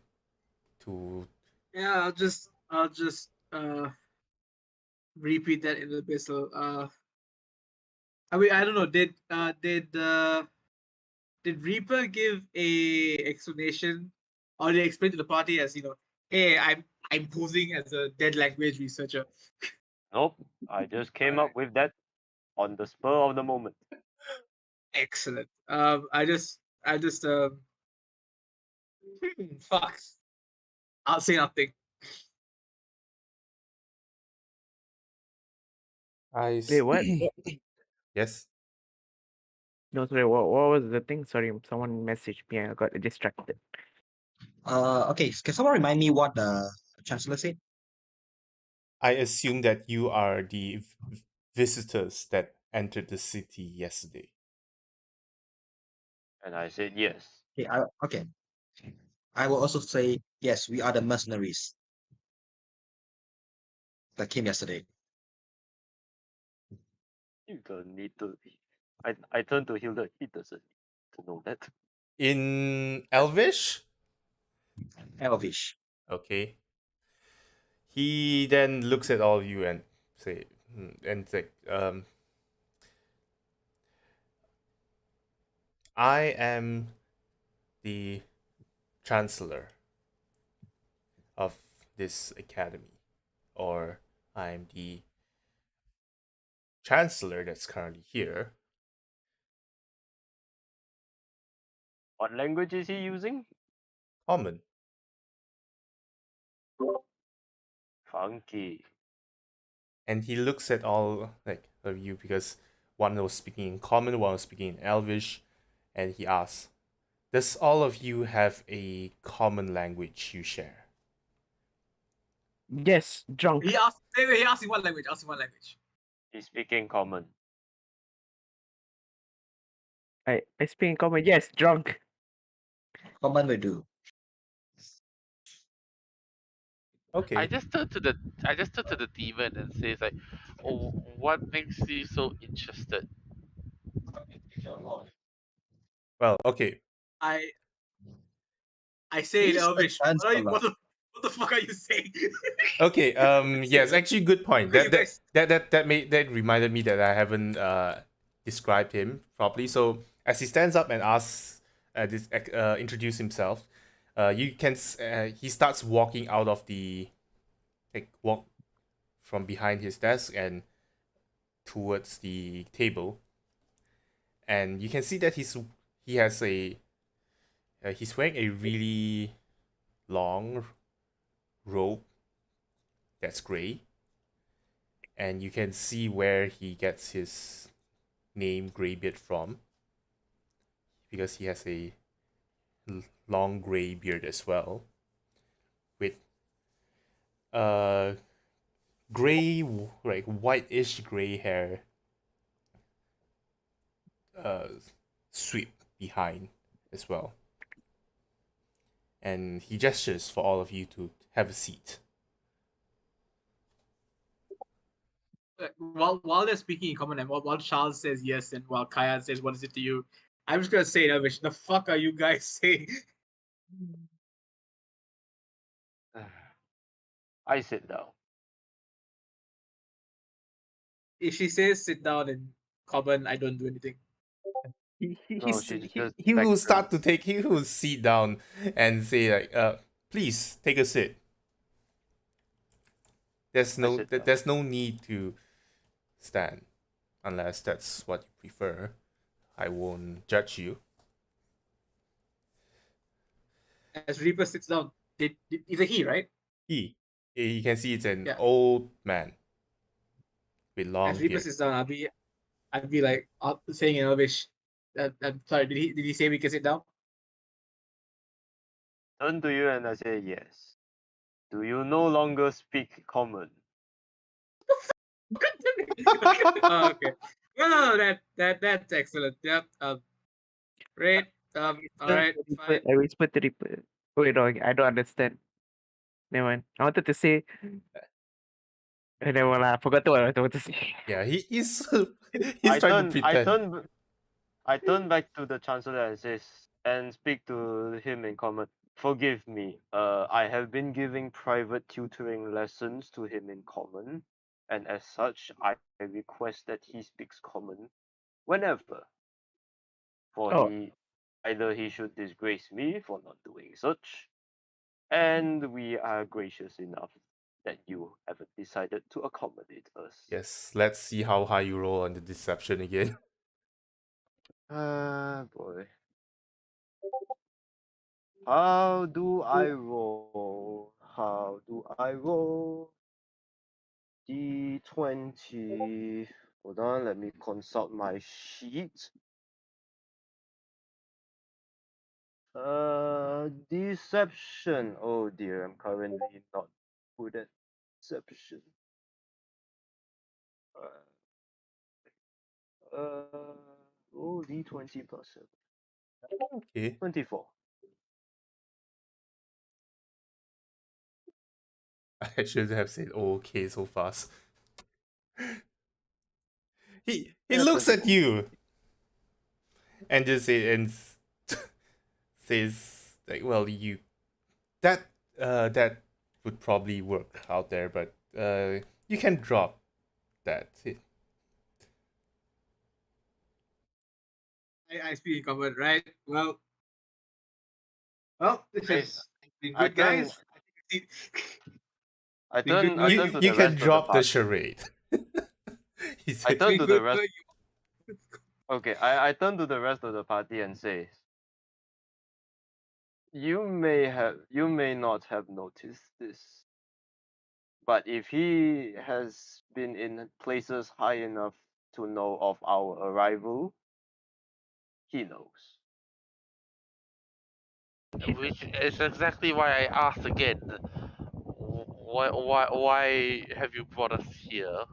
To Yeah, I'll just repeat that in the abyssal. I mean, I don't know. Did Reaper give a explanation, or did he explain to the party as hey, I'm posing as a dead language researcher. Nope. I just came Alright, up with that on the spur of the moment. excellent. I just fuck. I'll say nothing. I Wait, what? yes. No, sorry. What was the thing? Sorry, someone messaged me. I got distracted. Okay, can someone remind me what the chancellor said? I assume that you are the visitors that entered the city yesterday. And I said yes. Okay. I will also say yes. We are the mercenaries that came yesterday. You don't need to. I turned to Hilda. He doesn't need to know that. In Elvish? Elvish. Okay. He then looks at all of you and say, and like, I am the chancellor of this academy, or I'm the chancellor that's currently here. What language is he using? Common. Funky. And he looks at all like of you because one was speaking in common, one was speaking in Elvish, and he asks, "Does all of you have a common language you share?" Yes, drunk. He asked. Wait, he asked in what language? Ask in what language? He's speaking common. I speak in common. Yes, drunk. Common will do. Okay. I just turn to the demon and says like, "Oh, what makes you so interested?" Well, okay. I say in He's the Elvish. chancellor. What the fuck are you saying? Okay. Yes, actually, good point. You That that guys. that that that made that reminded me that I haven't described him properly. So as he stands up and asks, introduce himself, he starts walking out of the walk from behind his desk and towards the table, and you can see that he has a he's wearing a really long robe that's gray, and you can see where he gets his name Greybeard from because he has a long gray beard as well with uh gray like whitish gray hair uh sweep behind as well, and he gestures for all of you to have a seat. While they're speaking in common, and while Charles says yes, and while Kaya says what is it to you, I'm just gonna say in Elvish. The fuck are you guys saying? I sit down. If she says sit down in common, I don't do anything. No, she just He will start to backtrails. take he will sit down and say like please take a seat. I sit down. There's no need to stand unless that's what you prefer. I won't judge you. As Reaper sits down, it's a he, right? He you can see it's an Yeah. old man with long As Reaper beard. sits down, I'd be like saying in Elvish. I'm sorry. Did he say we can sit down? Turn to you and I say yes. Do you no longer speak common? Okay. No, that's excellent. Yep. Great. All right. Fine. I whispered to Reaper. Wait, no, I don't understand. Never mind. I wanted to say, never mind. I forgot what I wanted to say. Yeah, he's he's I trying to turn I pretend. turn I turn back to the chancellor and says and speak to him in common. Forgive me. I have been giving private tutoring lessons to him in common, and as such, I request that he speaks common whenever. For Oh, either he should disgrace me for not doing such, and we are gracious enough that you have decided to accommodate us. Yes, let's see how high you roll on the deception again. Ah, boy. How do I roll? How do I roll? D20. Hold on, let me consult my sheet. Deception. Oh dear, I'm currently not good at deception. Uh, oh, D20 plus 7. Okay. 24. I should have said okay so fast. He Yeah, looks at 24. you and just says like, well, that that would probably work out there, but you can drop that. I speak in common, right? This I, has been I good, turn guys. I think it's been good I knowing turn you. to You the can rest of the drop the party. charade. He I said, It's turn been to good the rest. knowing you. Okay, I turn to the rest of the party and say, you may not have noticed this, but if he has been in places high enough to know of our arrival, he knows. Which is exactly why I asked again. Why have you brought us here?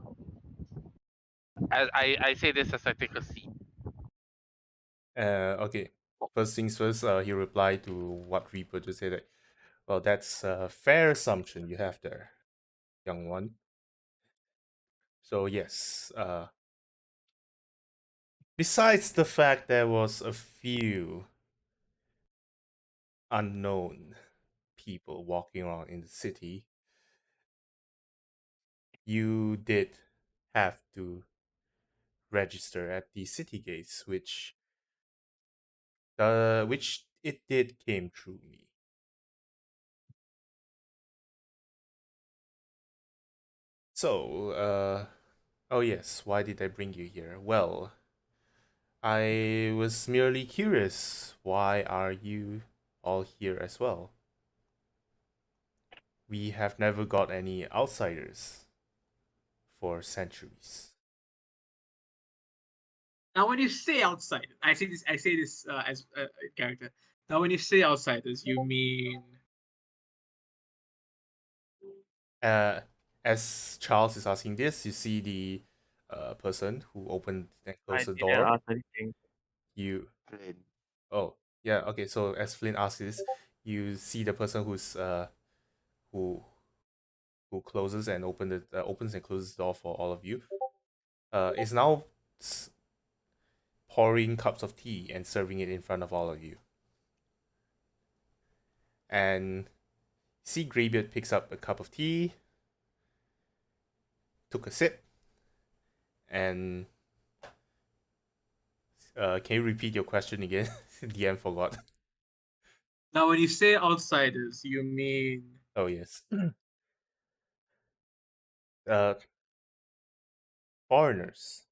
I say this as I take a seat. okay. First things first, he replied to what Reaper just said. Like, well, that's a fair assumption you have there, young one. So yes, besides the fact there was a few unknown people walking around in the city, you did have to register at the city gates, which it did came through me. So, oh yes, why did I bring you here? Well, I was merely curious. Why are you all here as well? We have never got any outsiders for centuries. Now, when you say outside, I say this. As a character. Now, when you say outsiders, you mean Uh, as Charles is asking this, you see the person who opened and I closed the didn't door. ask anything. You Flynn. Oh yeah, okay. So as Flynn asks this, you see the person who who closes and opens and closes the door for all of you. Is now pouring cups of tea and serving it in front of all of you. And see Greybeard picks up a cup of tea, took a sip, and can you repeat your question again? DM forgot. now when you say outsiders, you mean Oh yes. Uh, foreigners,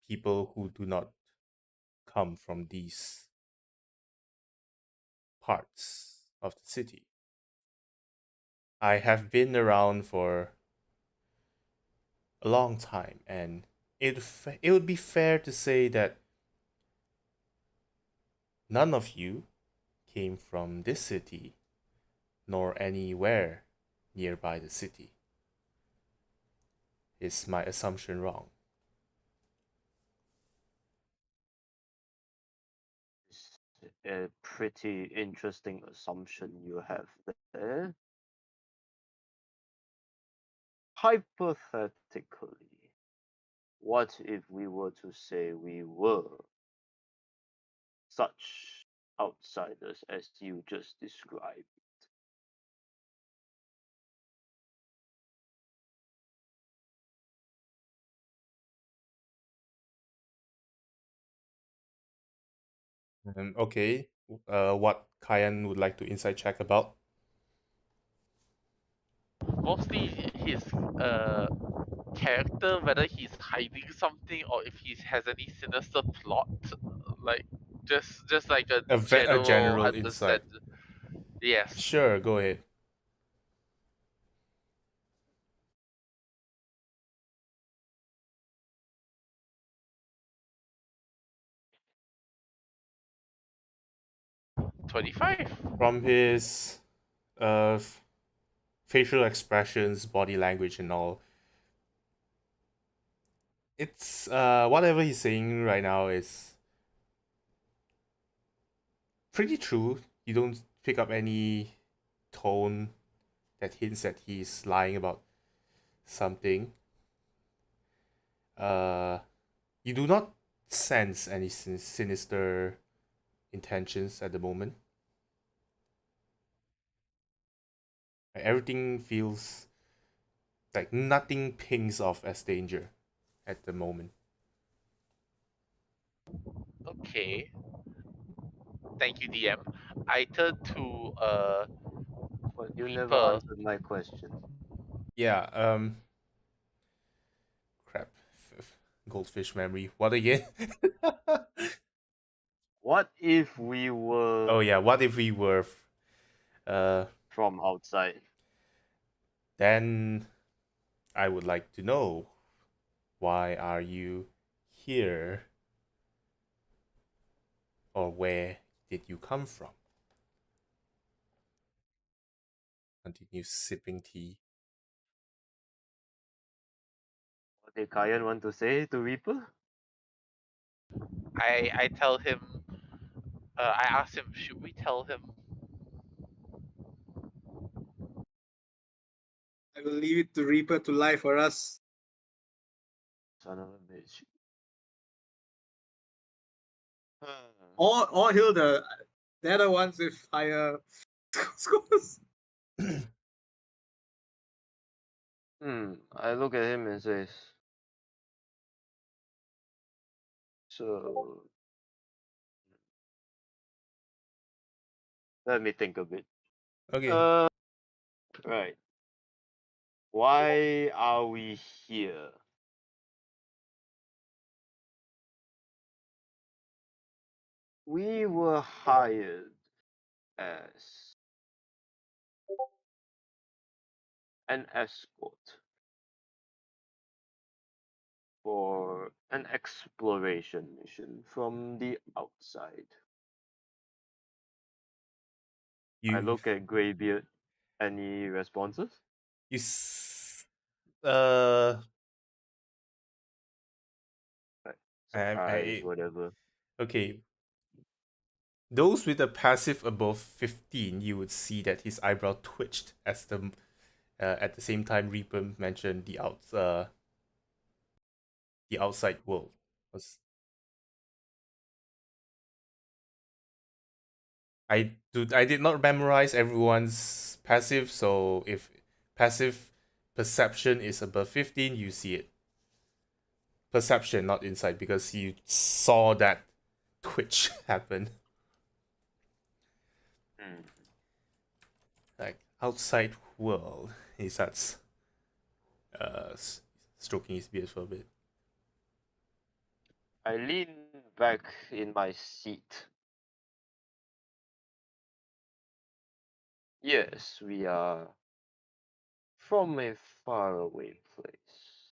people who do not come from these parts of the city. I have been around for a long time, and it would be fair to say that none of you came from this city, nor anywhere nearby the city. Is my assumption wrong? It's a pretty interesting assumption you have there. Hypothetically, what if we were to say we were such outsiders as you just described? Okay. What Kayan would like to insight check about? Mostly his character, whether he's hiding something or if he has any sinister plot, like just like a A general general understand. insight. Yes, Sure, go ahead. 25. From his uh, facial expressions, body language, and all, it's whatever he's saying right now is pretty true. You don't pick up any tone that hints that he's lying about something. You do not sense any sinister intentions at the moment. Everything feels like nothing pings off as danger at the moment. Okay. Thank you, DM. I turn to But you never Reaper. answered my question. Yeah, crap. Goldfish memory. What again? What if we were Oh yeah, what if we were uh from outside? then I would like to know, why are you here, or where did you come from? Continue sipping tea. What did Kayan want to say to Reaper? I tell him. I ask him, should we tell him? I will leave it to Reaper to lie for us. Son of a bitch. Or Hilda. They're the ones with higher scores. I look at him and says, so let me think a bit. Okay. Right. Why are we here? We were hired as an escort for an exploration mission from the outside. I You look at Greybeard. Any responses? you s- uh Like, surprise, I whatever. okay. Those with a passive above 15, you would see that his eyebrow twitched as at the same time Reaper mentioned the outside world. Was I did not memorize everyone's passive, so if passive perception is above 15, you see it. Perception, not insight, because you saw that twitch happen. Hmm. Like outside world. He starts stroking his beard for a bit. I lean back in my seat. Yes, we are from a faraway place.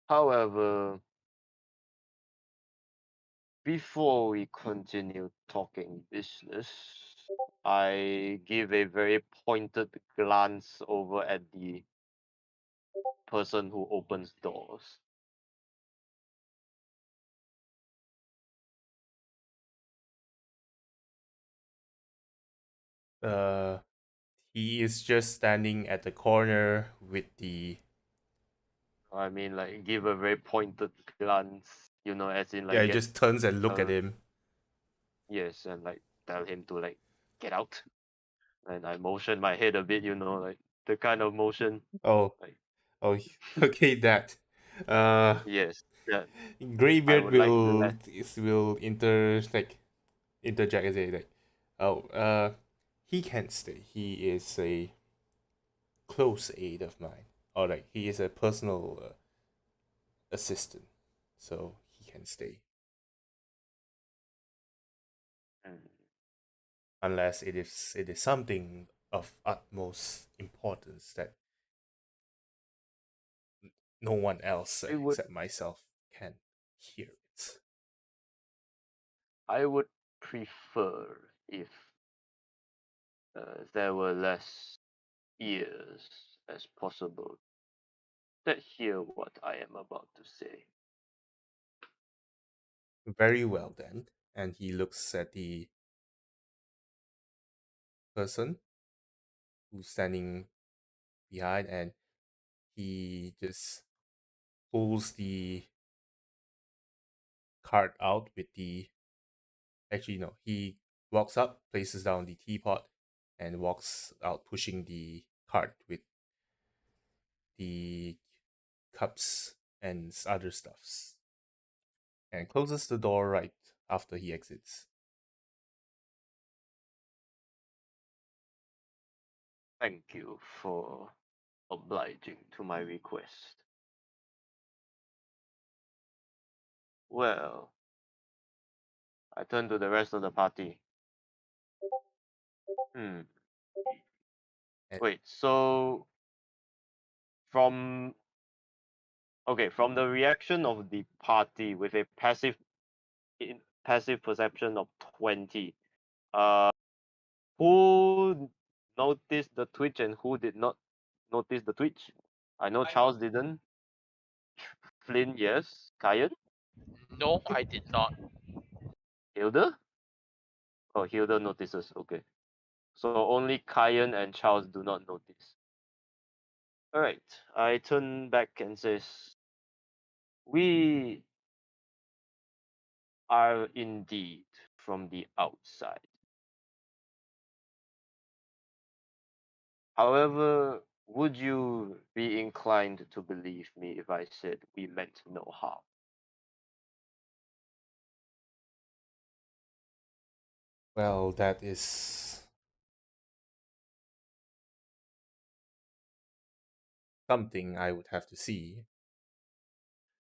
However, before we continue talking business, I give a very pointed glance over at the person who opens doors. Uh, he is just standing at the corner with the I mean, like, give a very pointed glance, as in, yeah. like, He get, just turns and look at him. yes, and, like, tell him to, like, get out. And I motion my head a bit, like, the kind of motion, Oh, like, oh, okay. That yes, that I Greybeard would like to let. will interject and say like, oh, he can't stay. He is a close aide of mine, or like he is a personal assistant, so he can stay Mm. unless it is something of utmost importance that no one else I would except myself can hear it. I would prefer if there were less ears as possible that hear what I am about to say. Very well then. and he looks at the person who's standing behind, and he just pulls the card out with the. Actually, no. He walks up, places down the teapot, and walks out, pushing the cart with the cups and other stuffs, and closes the door right after he exits. Thank you for obliging to my request. Well, I turn to the rest of the party. Hmm. And Wait, so from from the reaction of the party with a passive perception of 20, uh who noticed the twitch and who did not notice the twitch? I know Charles didn't. Flynn, yes. Kyan? No, I did not. Hilda? Oh, Hilda notices. Okay. So only Kyan and Charles do not notice. Alright. I turn back and says, we are indeed from the outside. However, would you be inclined to believe me if I said we meant no harm? well, that is something I would have to see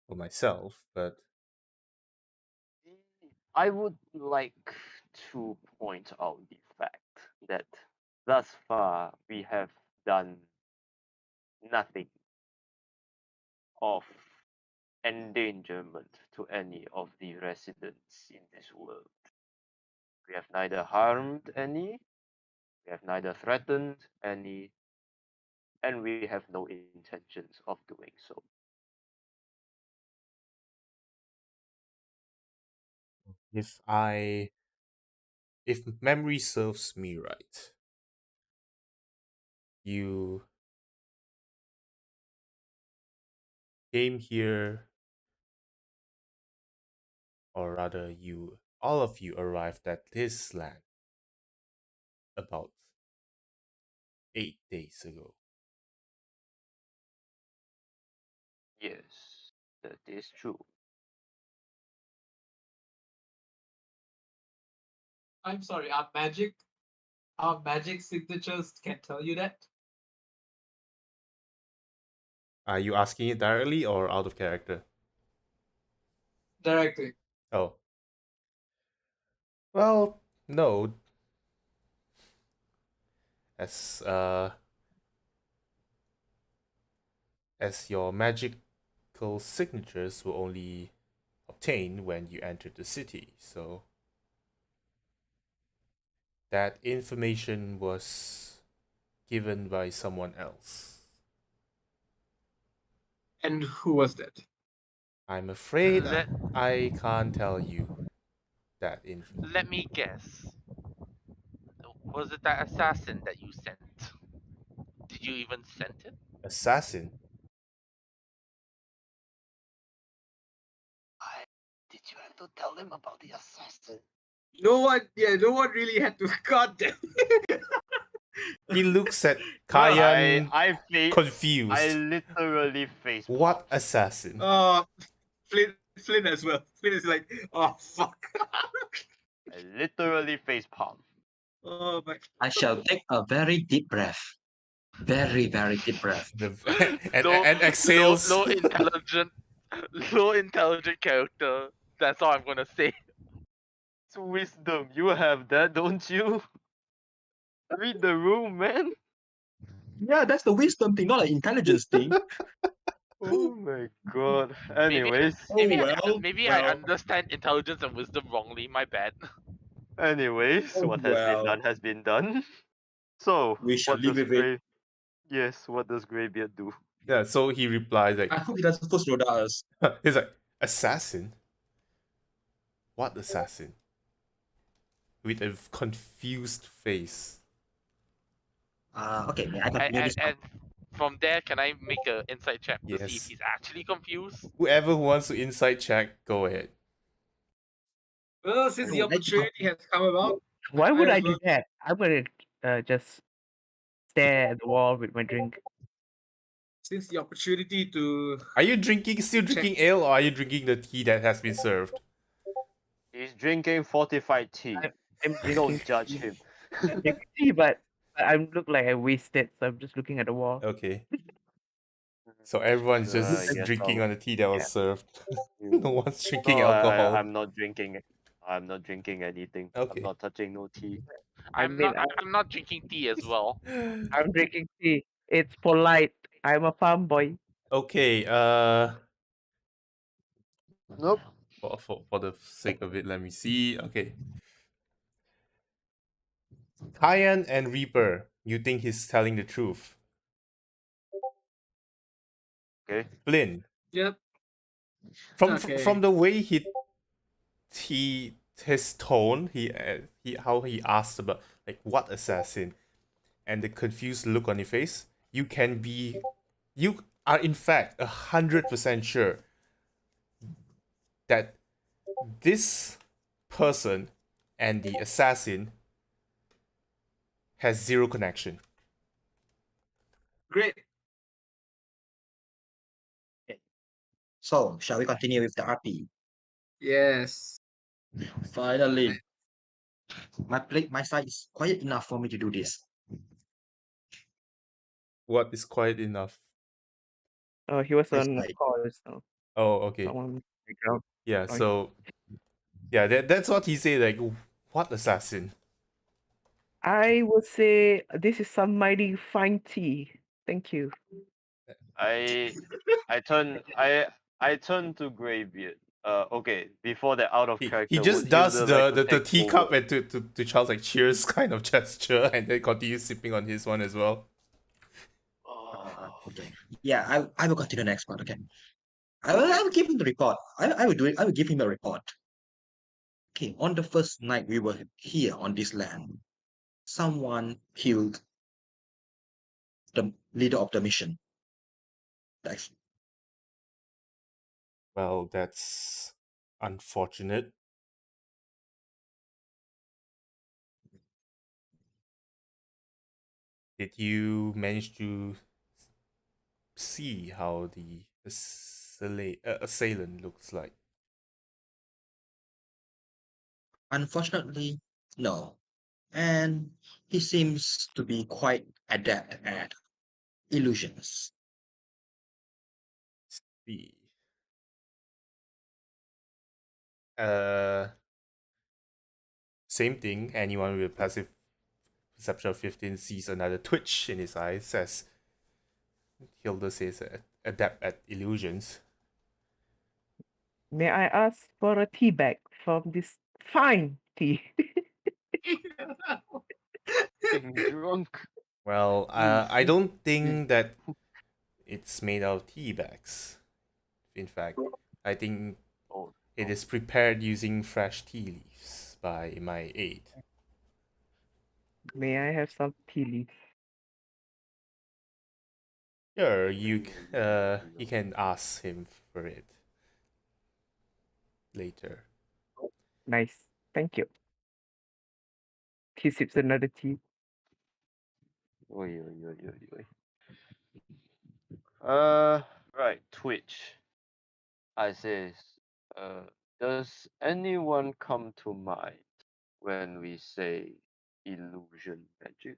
for myself, but I would like to point out the fact that thus far we have done nothing of endangerment to any of the residents in this world. We have neither harmed any, we have neither threatened any, and we have no intentions of doing so. if I if memory serves me right, you came here, or rather you all of you arrived at this land about 8 days ago. Yes, that is true. I'm sorry, our magic signatures can tell you that. Are you asking it directly or out of character? Directly. Oh. Well, no. As as your magical signatures were only obtained when you entered the city, so that information was given by someone else. And who was that? I'm afraid Let I can't tell you that info. let me guess. Was it that assassin that you sent? Did you even send it? Assassin? Did you have to tell them about the assassin? No one, yeah, no one really had to. God damn. He looks at No, Kayan I confused. literally face What palmed. assassin? Flynn as well. Flynn is like, oh fuck. I literally face palm. Oh my. I shall take a very deep breath. Very, very deep breath. And exhales. low intelligent, low intelligent character. That's all I'm gonna say. It's wisdom. You have that, don't you? Read the room, man. Yeah, that's the wisdom thing, not an intelligence thing. Oh my god. Maybe, Anyways, maybe, I well. understand intelligence and wisdom wrongly. My bad. Oh, what has been well. done has been done. So, We shall what live does with it. Yes, what does Greybeard do? Yeah, so he replies like I hope he doesn't push Roda us. he's like, assassin? What assassin? with a confused face. Okay, may I continue this one? And from there, can I make an insight check to see if Yes. he's actually confused? Whoever wants to insight check, go ahead. Well, since I the would like to opportunity has come about, Why might would as I do well. that? I'm gonna just stare at the wall with my drink. Since the opportunity to Are you still check. drinking ale, or are you drinking the tea that has been served? He's drinking fortified tea. I'm Don't drinking judge tea. him. I'm drinking tea, but I look like I wasted, so I'm just looking at the wall. Okay. So everyone's I just guess drinking I'll. on the tea that was Yeah. served. No one's drinking No, alcohol. I'm not drinking it. I'm not drinking anything. I'm Okay. not touching no tea. I I'm mean, not. I'm not drinking tea as well. I'm drinking tea. It's polite. I'm a farm boy. Okay, Nope. for the sake of it, let me see. Okay. Kyan and Reaper, you think he's telling the truth? Okay. Flynn, Yep. from Okay. the way his tone, he how he asked about like what assassin, and the confused look on your face, you are in fact 100% sure that this person and the assassin has zero connection. Great. So, shall we continue with the RP? Yes. Finally, my side is quiet enough for me to do this. What is quite enough? Oh, he was My on a side. call, so Oh, okay. someone in the background. Yeah, Sorry. so yeah, that's what he said. Like, what assassin? I would say this is some mighty fine tea. Thank you. I turn to Greybeard. Okay. Before that, out of He character, just would does Hilda like to the take teacup over? and to Charles like cheers kind of gesture, and then continues sipping on his one as well. Okay. Yeah, I will continue next part. Okay. I will give him the report. I will do it. I will give him a report. Okay. On the first night we were here on this land, someone killed the leader of the mission. That's Well, that's unfortunate. Did you manage to see how the assailant looks like? unfortunately no. And he seems to be quite adept at illusions. See. Uh, Same thing. Anyone with passive perception of 15 sees another twitch in his eyes as Hilda says adept at illusions. May I ask for a tea bag from this fine tea? Getting drunk. Well, I don't think that it's made out of tea bags. In fact, I think Oh, it is prepared using fresh tea leaves by my aide. May I have some tea leaves? Sure, you can ask him for it later. Nice. Thank you. He sips another tea. oi, oi, oi, oi, oi. Right. Twitch. I says, does anyone come to mind when we say illusion magic?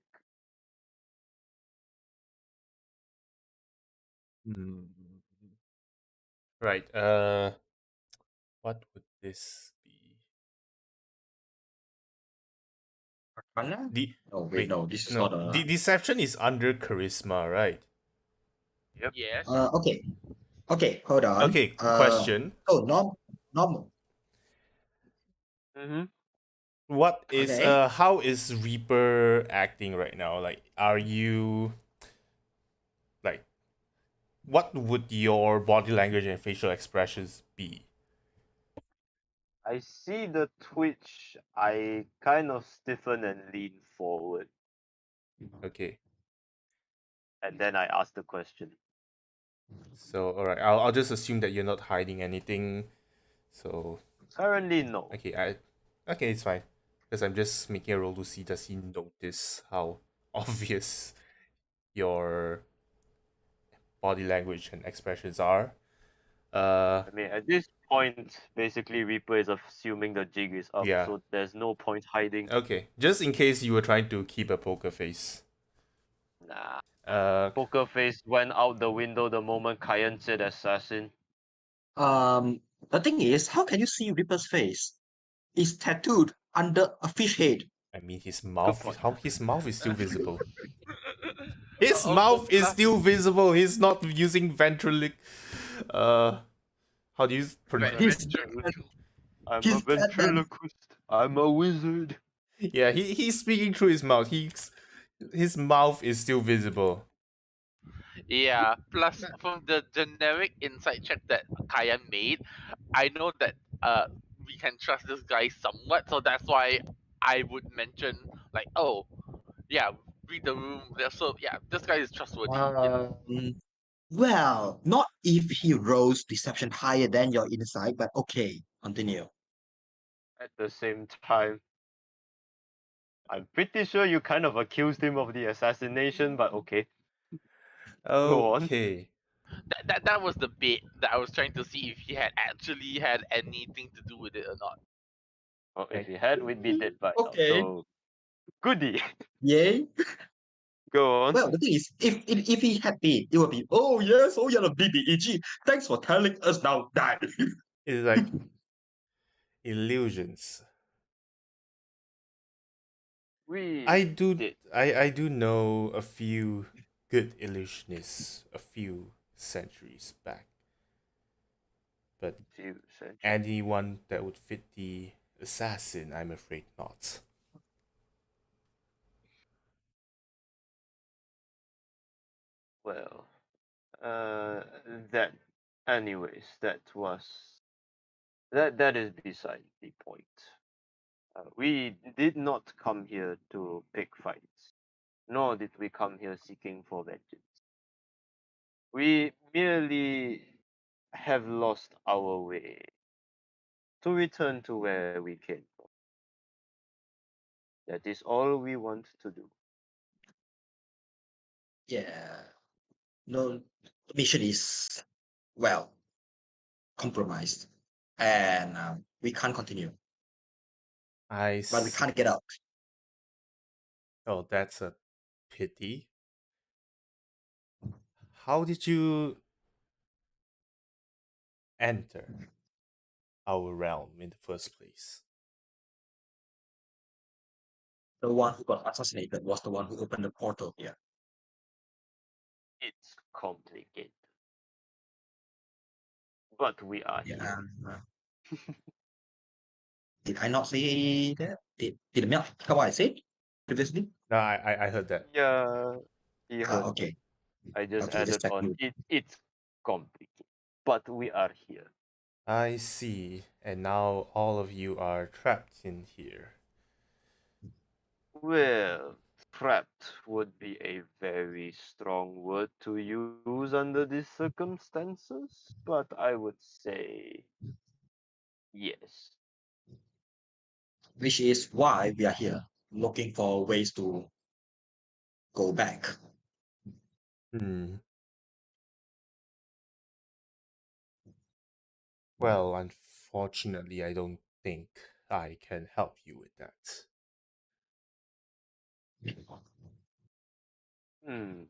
Hmm. Right. What would this be? Arcana? The Oh wait, wait, no, this is no. not a The deception is under charisma, right? Yep. Yes. okay. Okay, hold on. Okay. Question: So normal. Mm-hmm. What is Okay. how is Reaper acting right now? Like, are you like what would your body language and facial expressions be? I see the twitch. I kind of stiffen and lean forward, Okay. and then I ask the question. So all right, I'll just assume that you're not hiding anything. So Currently, no. okay, it's fine. Because I'm just making a roll to see does he notice how obvious your body language and expressions are. I mean, at this point, basically Reaper is assuming the jig is up, Yeah. so there's no point hiding. Okay. Just in case you were trying to keep a poker face. Nah. Uh, Poker face went out the window the moment Kayan said assassin. Um, the thing is, how can you see Reaper's face? It's tattooed under a fish head. I mean Good point. his mouth is still visible. His Also, mouth is plus, still visible. He's not using ventriloq. Uh, how do you pronounce? He's ventriloquist. I'm a he's Batman. ventriloquist. I'm a wizard. Yeah, he's speaking through his mouth. His mouth is still visible. Yeah, plus from the generic insight check that Kaya made, I know that we can trust this guy somewhat, so that's why I would mention like, oh yeah, read the room. So yeah, this guy is trustworthy. Well, not if he rolls deception higher than your insight, but okay, continue. At the same time, I'm pretty sure you kind of accused him of the assassination, but okay, go on. Okay. That was the bit that I was trying to see if he had actually had anything to do with it or not. Well, if I, he had, we'd be dead by now. Okay. So, goody. Yay. Go on. Well, the thing is, if he had been, it would be, oh yes, oh you're a BBEG. Thanks for telling us now, Dad. it's like illusions. We I do did I do know a few good illusionists a few centuries back, but few centuries. anyone that would fit the assassin, I'm afraid not. Well, that, anyways, that is beside the point. We did not come here to pick fights, nor did we come here seeking for vengeance. We merely have lost our way to return to where we came from. That is all we want to do. Yeah. No, the mission is, well, compromised. And we can't continue. I But we can't see. get out. Oh, that's a pity. How did you enter our realm in the first place? The one who got assassinated was the one who opened the portal here. It's complicated, but we are Yeah. here. Did I not say that? Did Mel how I said previously? No, I heard that. Yeah, he Ah, heard that. okay. I just Okay, just added check on you. it's complicated, but we are here. I see. And now all of you are trapped in here. Well, trapped would be a very strong word to use under these circumstances, but I would say yes. Which is why we are here, looking for ways to go back. Hmm. Well, unfortunately, I don't think I can help you with that. Hmm.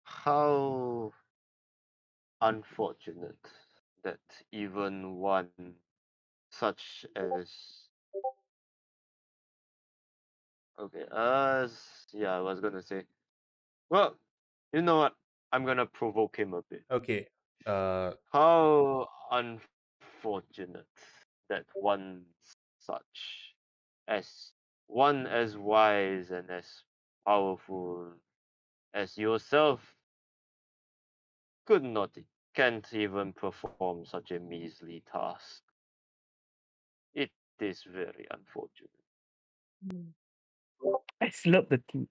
How unfortunate that even one such as okay, yeah, I was gonna say. Well, you know what? I'm gonna provoke him a bit. Okay. How unfortunate that such as one as wise and as powerful as yourself Could not, can't even perform such a measly task. It is very unfortunate. I slurped the tea.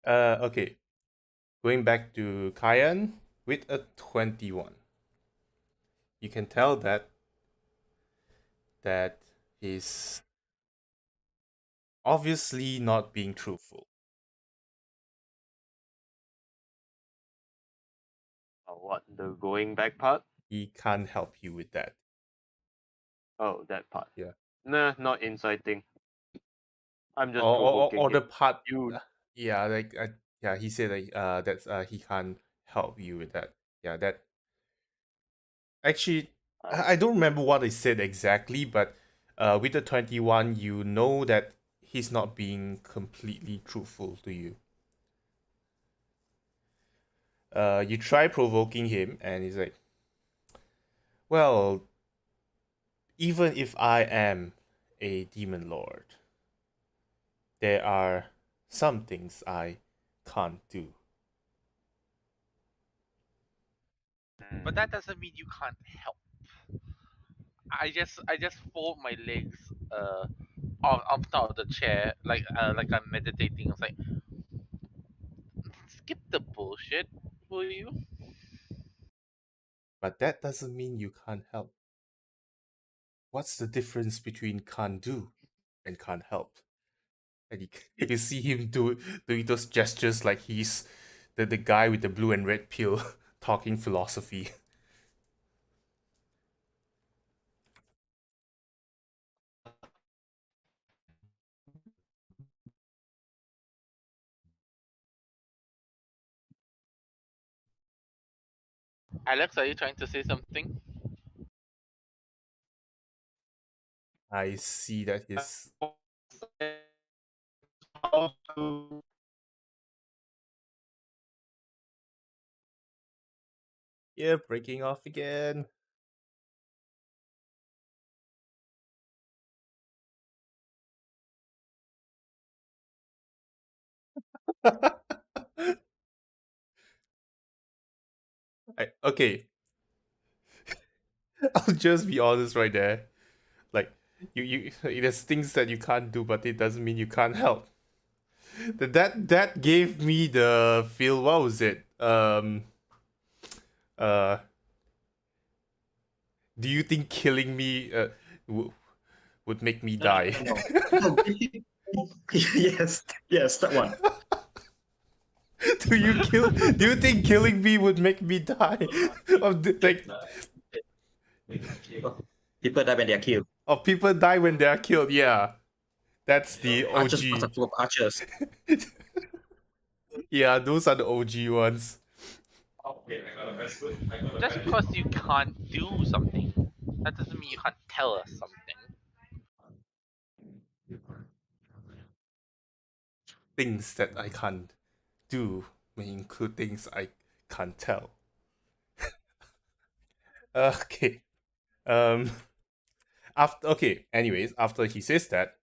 Okay. Going back to Kyan with a 21. You can tell that he's obviously not being truthful. What, the going back part? He can't help you with that. Oh, that part. Yeah. Nah, not inciting. I'm just Or provoking the him. part You yeah, like yeah, he said like that's he can't help you with that. Yeah, that actually I don't remember what I said exactly, but with the 21 you know that he's not being completely truthful to you. You try provoking him and he's like, well, even if I am a demon lord, there are some things I can't do. But that doesn't mean you can't help. I just fold my legs on top of the chair like I'm meditating. It's like skip the bullshit, will you? But that doesn't mean you can't help. What's the difference between can't do and can't help? And you see him doing those gestures like he's the guy with the blue and red pill talking philosophy. Alex, are you trying to say something? I see that his yeah breaking off again. Okay, I'll just be honest right there. Like you there's things that you can't do, but it doesn't mean you can't help. That gave me the feel. What was it? Uh, do you think killing me would make me die? No. No. Yes, yes, that one. Do you think killing me would make me die? Like People die when they are killed. people die when they are killed. Yeah, that's the Archers are OG. full of archers. Yeah, those are the OG ones. Just because you can't do something, that doesn't mean you can't tell us something. Things that I can't do may include things I can't tell. Okay. Um. After Anyways, after he says that,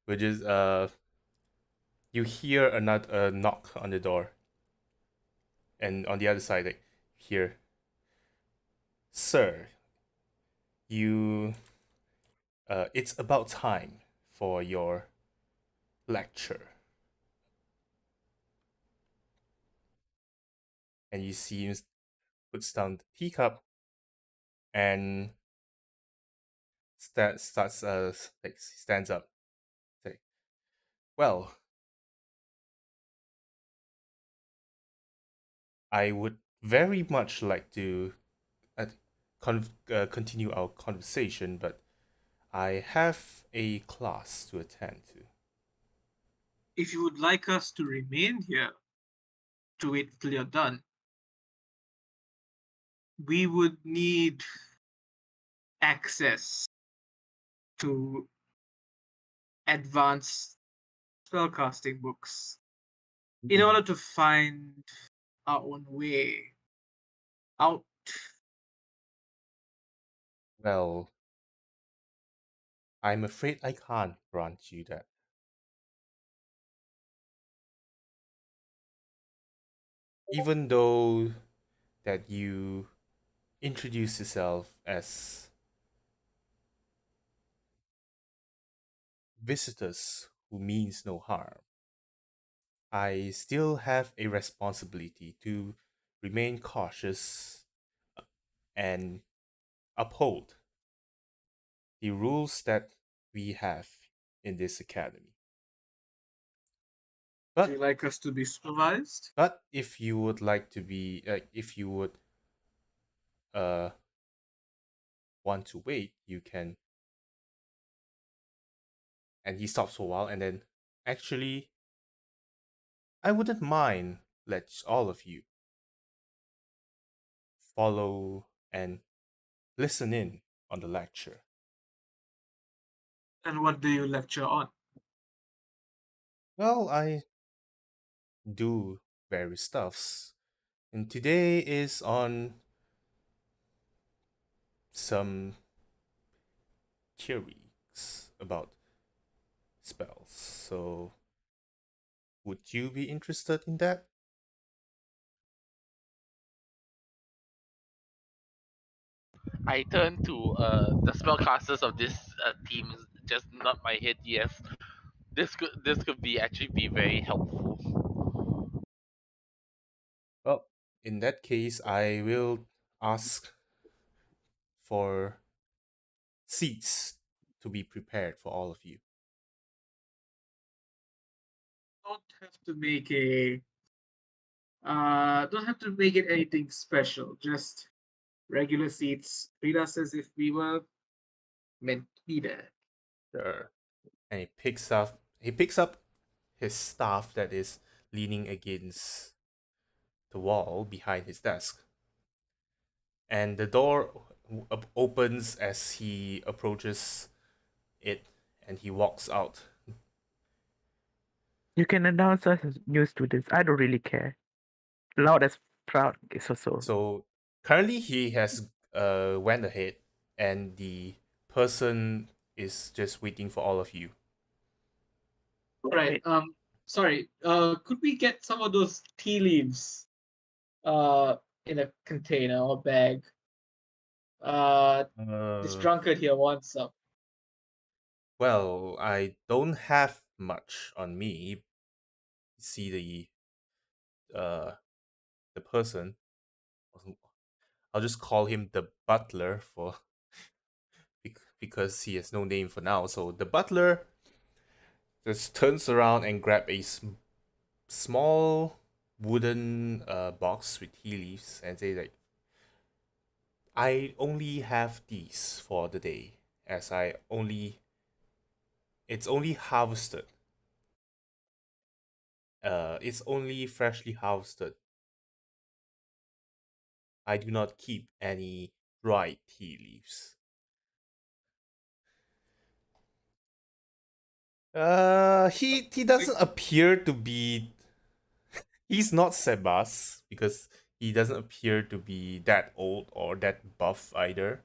which is you hear another knock on the door, and on the other side, like, hear, sir, you. It's about time for your lecture, and you see him puts down the teacup and starts like stands up. Say, well, I would very much like to uh, continue our conversation, but I have a class to attend to. If you would like us to remain here to wait till you're done, we would need access to advanced spellcasting books in order to find our own way out. Well, I'm afraid I can't grant you that. Even though that you introduce yourself as visitors who means no harm, I still have a responsibility to remain cautious and uphold the rules that we have in this academy. Do you But like us to be supervised? if you would like to be if you would uh want to wait, you can. And he stops for a while and then, actually, I wouldn't mind let all of you follow and listen in on the lecture. And what do you lecture on? Well, I do various stuffs. And today is on some theories about spells. So, would you be interested in that? I turn to the spellcasters of this team, just nod my head yes. This could be actually be very helpful. Well, in that case, I will ask for seats to be prepared for all of you. Don't have to make a don't have to make it anything special. Just regular seats. Treat us as if we were meant to be there. Sure. And he picks up his staff that is leaning against the wall behind his desk. And the door opens as he approaches it, and he walks out. You can announce us as new students. I don't really care. Loud as proud is also. So currently he has went ahead, and the person is just waiting for all of you. All right. Wait, Sorry. Could we get some of those tea leaves in a container or bag? This Uh, drunkard here wants some. well, I don't have much on me. See the person. I'll just call him the butler because he has no name for now. So the butler just turns around and grab a small wooden box with tea leaves and say like, I only have these for the day, as it's only harvested. It's only freshly harvested. I do not keep any dried tea leaves. He doesn't appear to be. He's not Sebas because he doesn't appear to be that old or that buff either.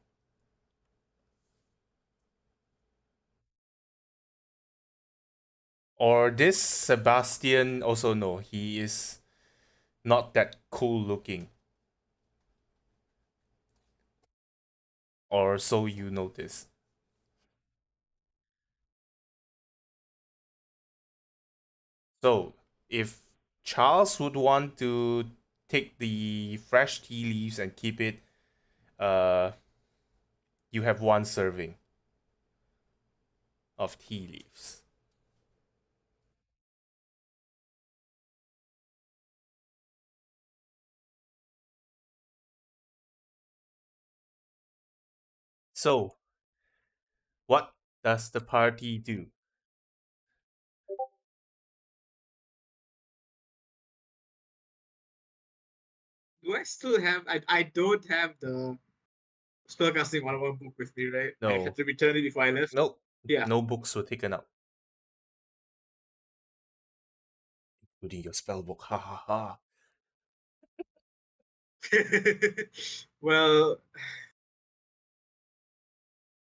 Or this Sebastian also, no, he is not that cool looking. Or so you notice. So, if Charles would want to take the fresh tea leaves and keep it, uh, you have one serving of tea leaves. So, what does the party do? Do I still have? I don't have the spellcasting 101 book with me, right? I had No, to return it before I left. nope, Yeah. no books were taken out, including your spell book. Ha ha ha. Well,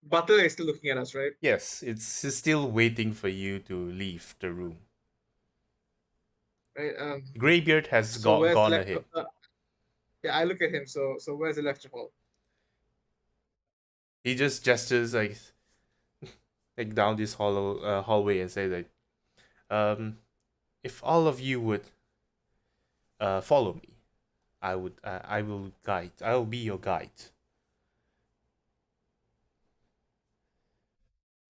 Butler is still looking at us, right? Yes, it's still waiting for you to leave the room. Right. Greybeard has So where's gone Lec? ahead. Yeah, I look at him. So where's the lecture hall? He just gestures like down this hallway and says like, if all of you would follow me, I will guide. I will be your guide.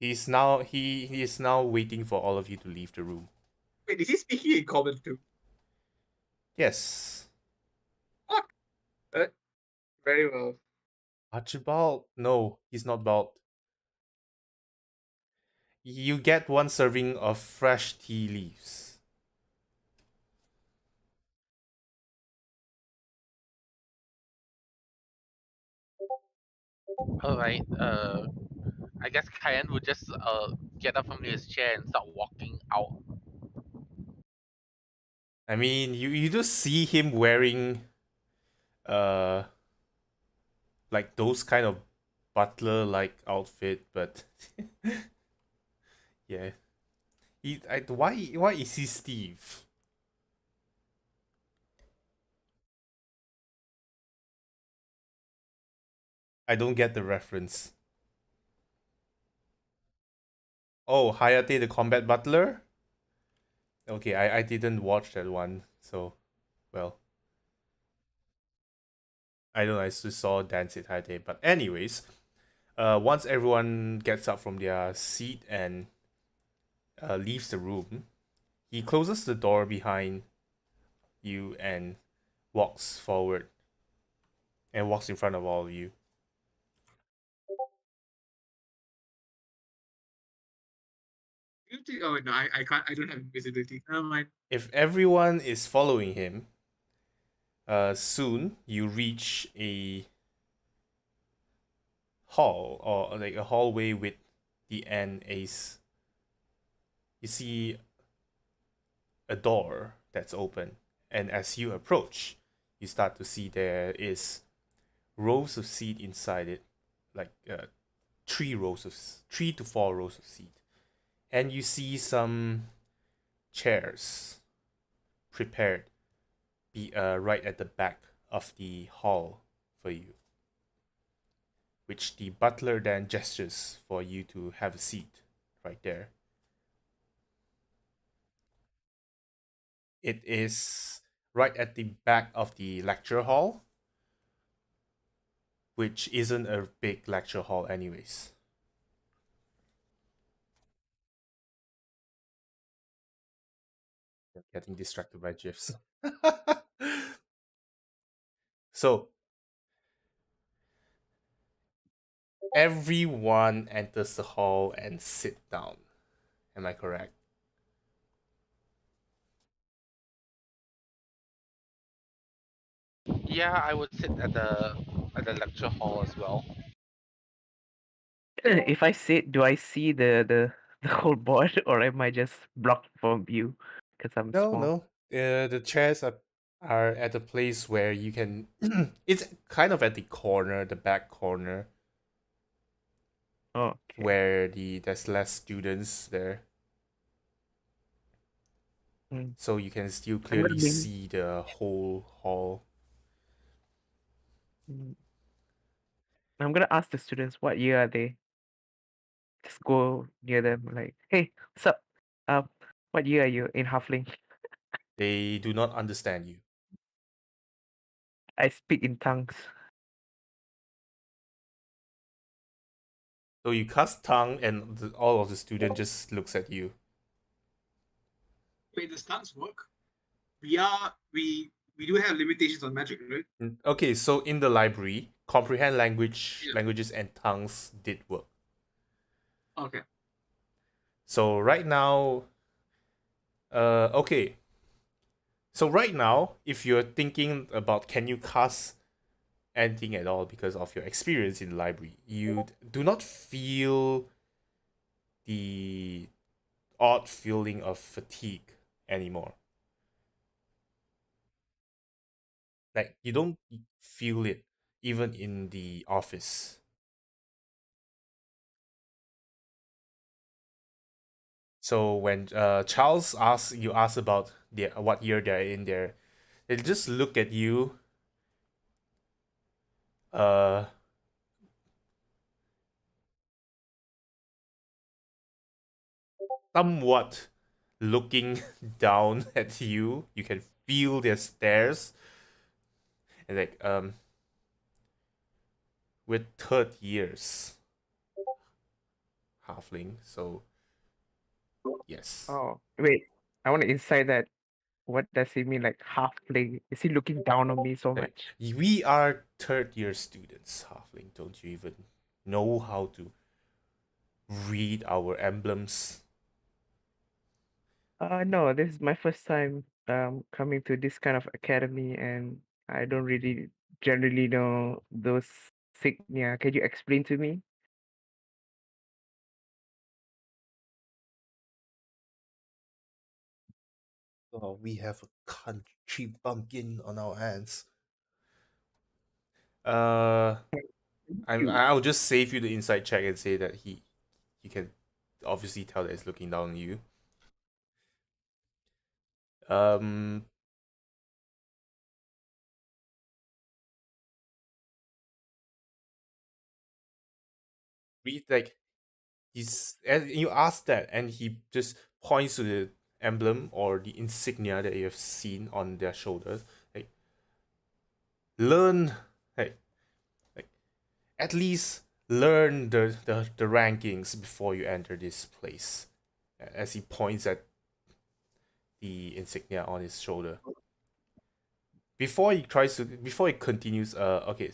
He is now waiting for all of you to leave the room. Wait, is he speaking in common too? Yes. Fuck. Very well. Archibald? No, he's not bald. You get one serving of fresh tea leaves. All right. I guess Kyan would just get up from his chair and start walking out. I mean, you do see him wearing uh like those kind of butler like outfit, but yeah. Why is he Steve? I don't get the reference. Oh, Hayate the Combat Butler? Okay, I didn't watch that one, so well. I don't know, I just saw Dance It Hayate. But anyways, once everyone gets up from their seat and leaves the room, he closes the door behind you and walks forward and walks in front of all of you. You think? Oh no, I can't. I don't have visibility. Never mind. If everyone is following him, soon you reach a hall or like a hallway with the end ace. You see a door that's open, and as you approach, you start to see there is rows of seat inside it, like 3 to 4 rows of seat, and you see some chairs prepared right at the back of the hall for you, which the butler then gestures for you to have a seat right there. It is right at the back of the lecture hall, which isn't a big lecture hall, anyways. Getting distracted by GIFs. So, everyone enters the hall and sit down. Am I correct? Yeah, I would sit at the lecture hall as well. If I sit, do I see the whole board, or am I just blocked from view because I'm No, small? no. The chairs are at a place where you can. It's kind of at the corner, the back corner, Oh, okay. where there's less students there, Mm. so you can still I'm gonna clearly be. see the whole hall. Mm. I'm gonna ask the students what year are they. Just go near them, like, hey, what's up? Um, what year are you in Halfling? They do not understand you. I speak in tongues. So you cast tongue, and all of the student just looks at you. Wait, the stunts work. We do have limitations on magic, right? Okay, so in the library, comprehend Yeah. languages, and tongues did work. Okay. So right now, okay. So right now, if you're thinking about can you cast anything at all because of your experience in the library, you do not feel the odd feeling of fatigue anymore. Like you don't feel it even in the office. So when Charles asks about what year they're in there, they just look at you uh somewhat looking down at you. You can feel their stares. And like, we're third years halfling, so yes. Oh, wait. I want to insight that. What does he mean, like halfling? Is he looking down on me so Like, much? we are third year students, halfling. Don't you even know how to read our emblems? No, this is my first time coming to this kind of academy, and I don't really generally know those signia. Can you explain to me? Oh, we have a country bumpkin on our hands. Uh, I'll just save you the inside check and say that he can obviously tell that he's looking down on you. Um, read like and you ask that, and he just points to the emblem or the insignia that you have seen on their shoulders. Like, learn, like, like at least learn the rankings before you enter this place. As he points at the insignia on his shoulder. Before he continues, okay,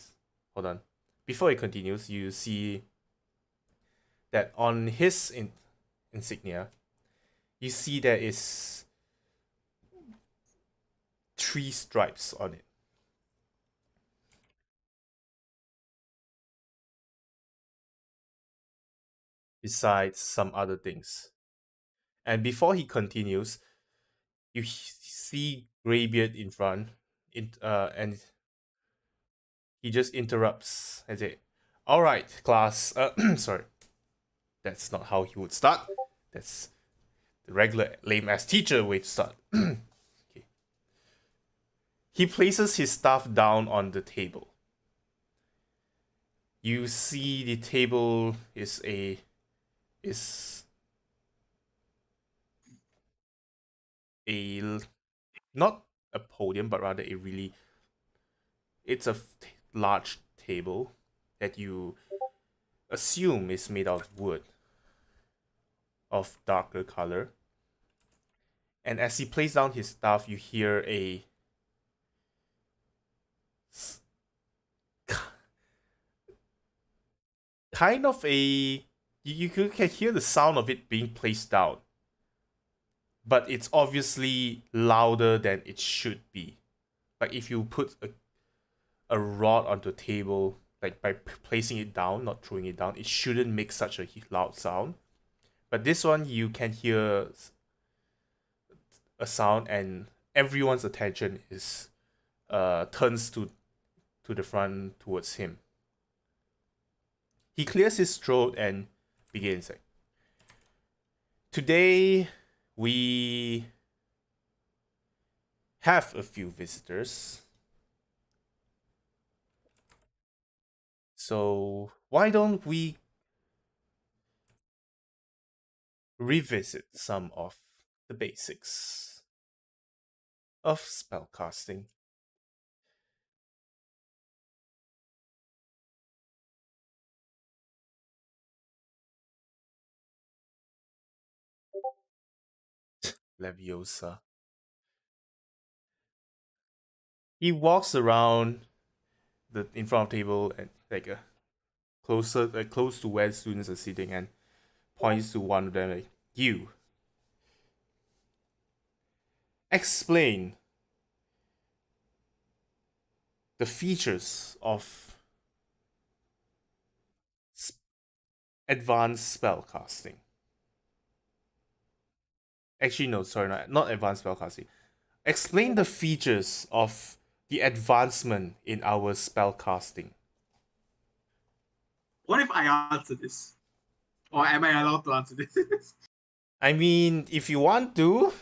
hold on. Before he continues, you see that on his insignia, you see there is 3 stripes on it. Besides some other things. And before he continues, you see Greybeard in front, and he just interrupts and say, "All right, class. Sorry, that's not how he would start. That's the regular lame ass teacher way to start." Okay. He places his staff down on the table. You see the table is a not a podium, but rather it's a large table that you assume is made out of wood of darker color. And as he plays down his staff, you hear a kind of a you can hear the sound of it being placed down, but it's obviously louder than it should be. Like if you put a rod onto a table, like by placing it down, not throwing it down, it shouldn't make such a loud sound. But this one, you can hear a sound, and everyone's attention is turns to the front towards him. He clears his throat and begins like, today we have a few visitors. So why don't we revisit some of the basics of spellcasting? Leviosa. He walks around the in front of the table and like close to where students are sitting, and points to one of them like, you explain the features of advanced spellcasting. Actually, no, sorry, not advanced spellcasting. Explain the features of the advancement in our spellcasting. What if I answer this? Or am I allowed to answer this? I mean, if you want to.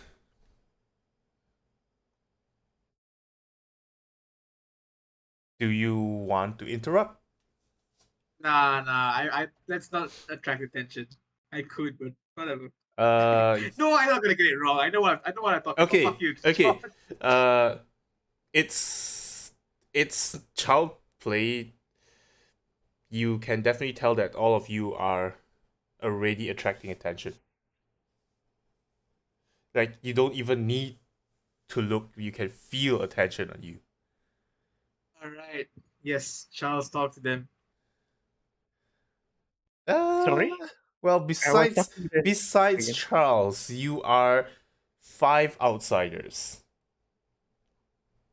Do you want to interrupt? Nah, I let's not attract attention. I could, but whatever. Uh, No, I'm not gonna get it wrong. I know what I'm talking about. Fuck okay, you. okay. Uh, it's child play. You can definitely tell that all of you are already attracting attention. Like you don't even need to look; you can feel attention on you. All right. Yes, Charles, talk to them. Sorry? Well, I was besides talking to besides again. Charles, you are 5 outsiders,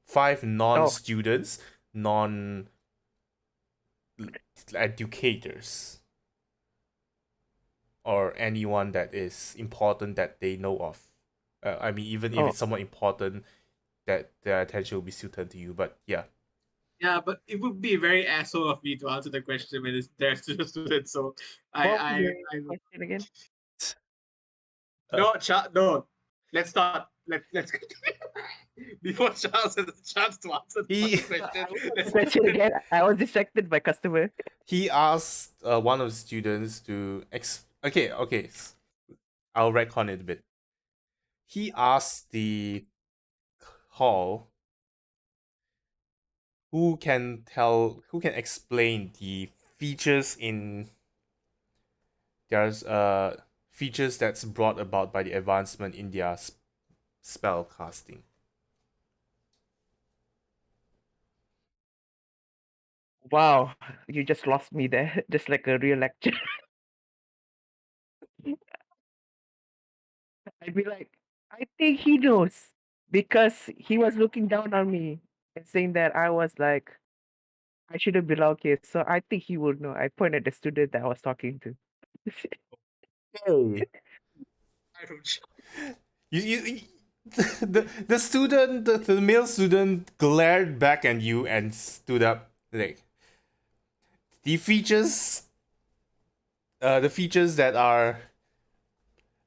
5 non-students, non-educators, or anyone that is important that they know of. I mean, even if Oh, it's somewhat important, that their attention will be still turned to you. But yeah, Yeah, but it would be very asshole of me to answer the question when they're still students. So what was your I question again? no, no. Let's start. Let's before Charles has a chance to answer the he fucking question. The question again. I was distracted by customer. he asked one of the students to okay, I'll retcon it a bit. He asked the hall who can explain the features in there's features that's brought about by the advancement in their spell casting. Wow, you just lost me there, just like a real lecture. I'd be like, I think he knows because he was looking down on me and saying that I was like, I shouldn't belong here. So I think he would know. I pointed at the student that I was talking to. Hey. I don't. You the student the male student glared back at you and stood up like the features that are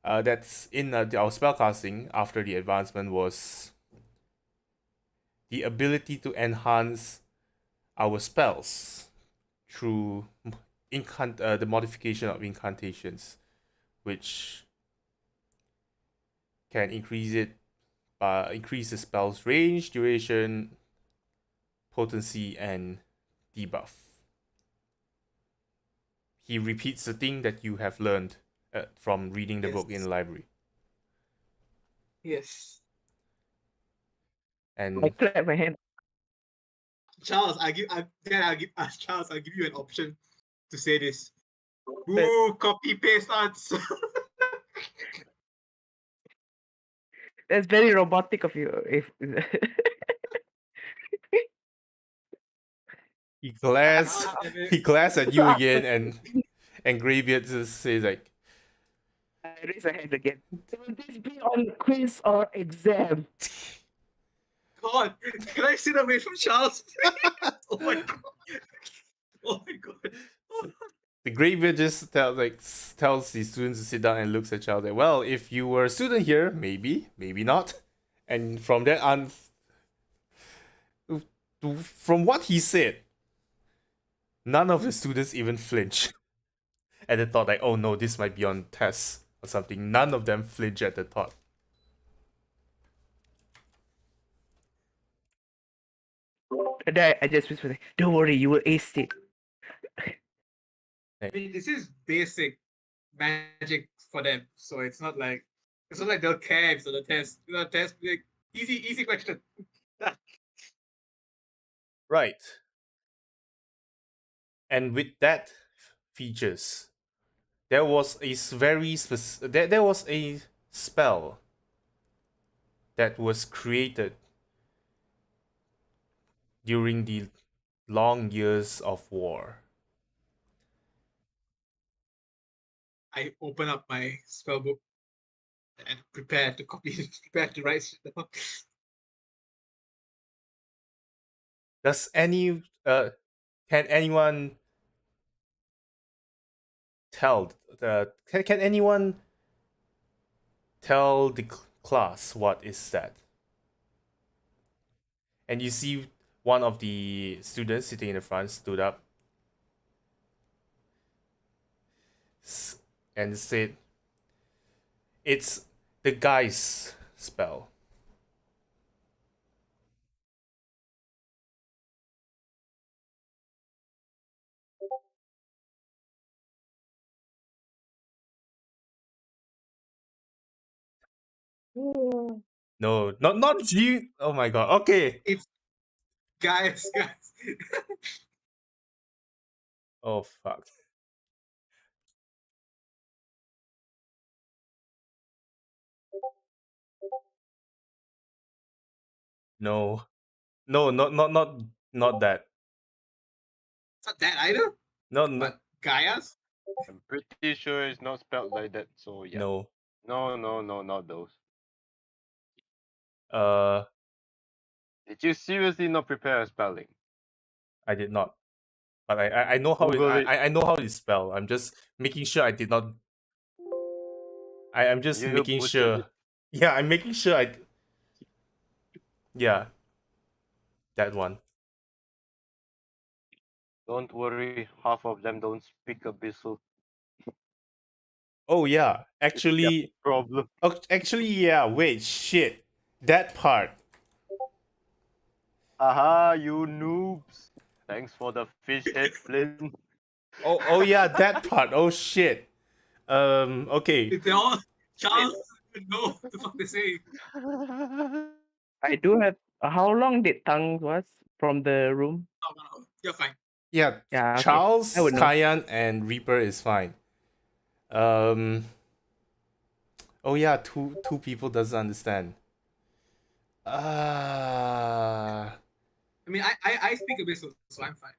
that's in our spellcasting after the advancement was the ability to enhance our spells through the modification of incantations, which can increase the spell's range, duration, potency, and debuff. He repeats the thing that you have learned from reading the book in the library. Yes. I And clap my hand. Charles, I'll give Charles, I'll give you an option to say this. But Ooh, copy paste answer. that's very robotic of you. If he glares he glares at you again, and Greybeard just says like, I raise my hand again. Will this be on quiz or exam? God, can I sit away from Charles? Oh my god. Oh my god. the Greybeard just tells the students to sit down and looks at Charles like, well, if you were a student here, maybe not. And from that on, from what he said, none of the students even flinch at the thought like, oh no, this might be on test or something. None of them flinch at the thought. And then I just whisper, "Don't worry, you will ace it." I mean, this is basic magic for them, so it's not like they'll care if it's on the test. You know, test like easy question. Right. And with that features, there was a there was a spell that was created during the long years of war. I open up my spell book and prepare to copy, prepare to write shit down. Does can anyone tell can anyone tell the class what is that? And you see one of the students sitting in the front stood up and said, "It's the guy's spell." No, not you. Oh my god. Okay. It's guys. Oh fuck. No. No, not that. It's not that either. No, no, But Gaia's. I'm pretty sure it's not spelled like that. So yeah. no. No, no, no, not those. Uh, Did you seriously not prepare a spelling? I did not. But I know how Google it. I know how it's spelled. I'm just making sure I did not. I'm just You making butchered sure. it. Yeah, I'm making sure I. Yeah, that one. Don't worry, half of them don't speak abyssal. Oh yeah, It's their actually, problem. actually, yeah. Wait, shit. That part. Aha, you noobs! Thanks for the fish head, Flynn. Oh yeah, that part. Oh shit. Okay. They all Charles doesn't know what the fuck they say. I do have. How long did Tang was from the room? No, you're fine. Yeah, Yeah, okay. Charles, I would know. Kayan, and Reaper is fine. Um. Oh yeah, two people doesn't understand. I mean, I speak abyssal, so I'm fine.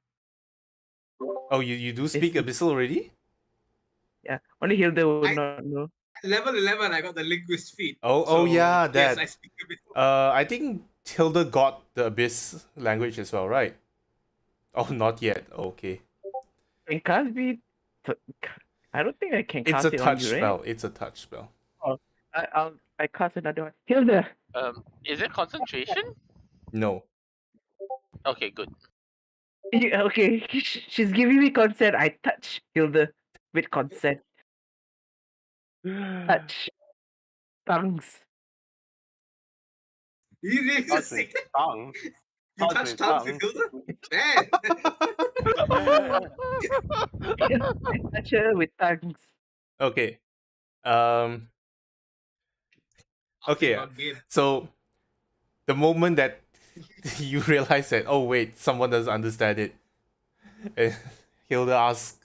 Oh, you do speak It's- Abyssal already? Yeah, only Hilda would I- not know. Level 11, I got the linguist feat. Oh so, yeah, yes, that. I speak abyssal. I think Tilda got the Abyss language as well, right? Oh, not yet. Okay. Can cast be. I don't think I can It's cast a it on touch you, right? spell. It's a touch spell. I cast another one. Hilda. Is it concentration? No. Okay, good. Okay, she's giving me consent. I touch Hilda with consent. Touch. Tongues. You really Touch just say with tongue. you touch touch with tongues tongue. with Hilda? Man. I touch her with tongues. Okay. Um. Okay. Not game. So the moment that you realize that, oh wait, someone doesn't understand it, and Hilda asks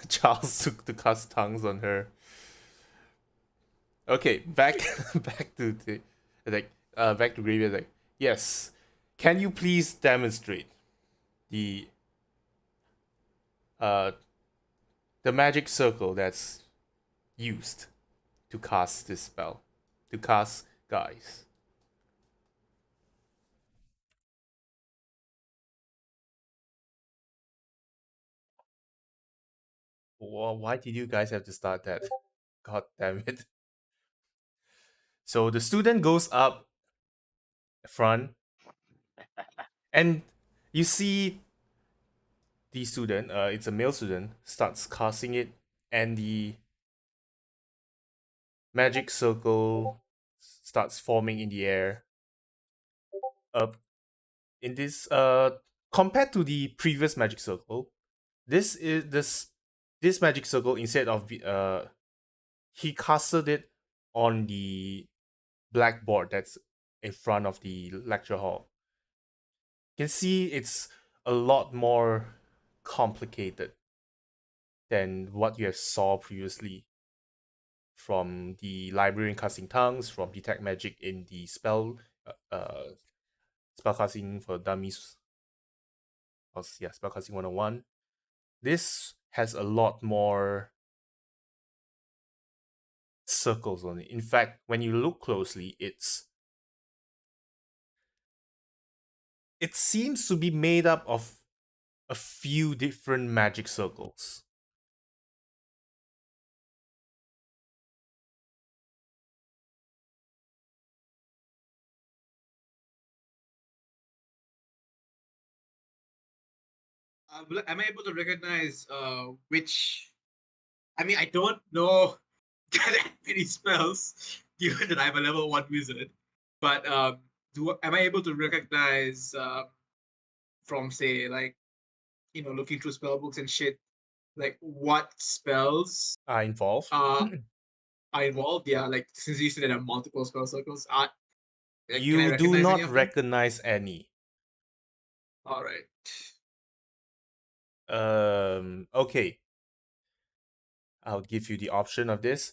Charles to cast tongues on her. Okay, back back to the back to Gravy. Like, yes, can you please demonstrate the uh the magic circle that's used to cast this spell, to cast guys? Well, why did you guys have to start that? God damn it. So the student goes up front and you see the student, it's a male student, starts casting it, and the magic circle starts forming in the air. Uh, in this compared to the previous magic circle, this magic circle, instead of he casted it on the blackboard that's in front of the lecture hall. You can see it's a lot more complicated than what you have saw previously from the librarian casting tongues, from detect magic in the spellcasting for dummies. Yeah, spellcasting 101. This has a lot more circles on it. In fact, when you look closely, it seems to be made up of a few different magic circles. am I able to recognize which? I mean, I don't know that many spells, given that I'm a level 1 wizard. But am I able to recognize from, say, like, looking through spell books and shit, like what spells Are involved. are involved? Yeah, like since you said there are multiple spell circles, can I You do recognize any not of them? recognize any. All right. Okay. I'll give you the option of this.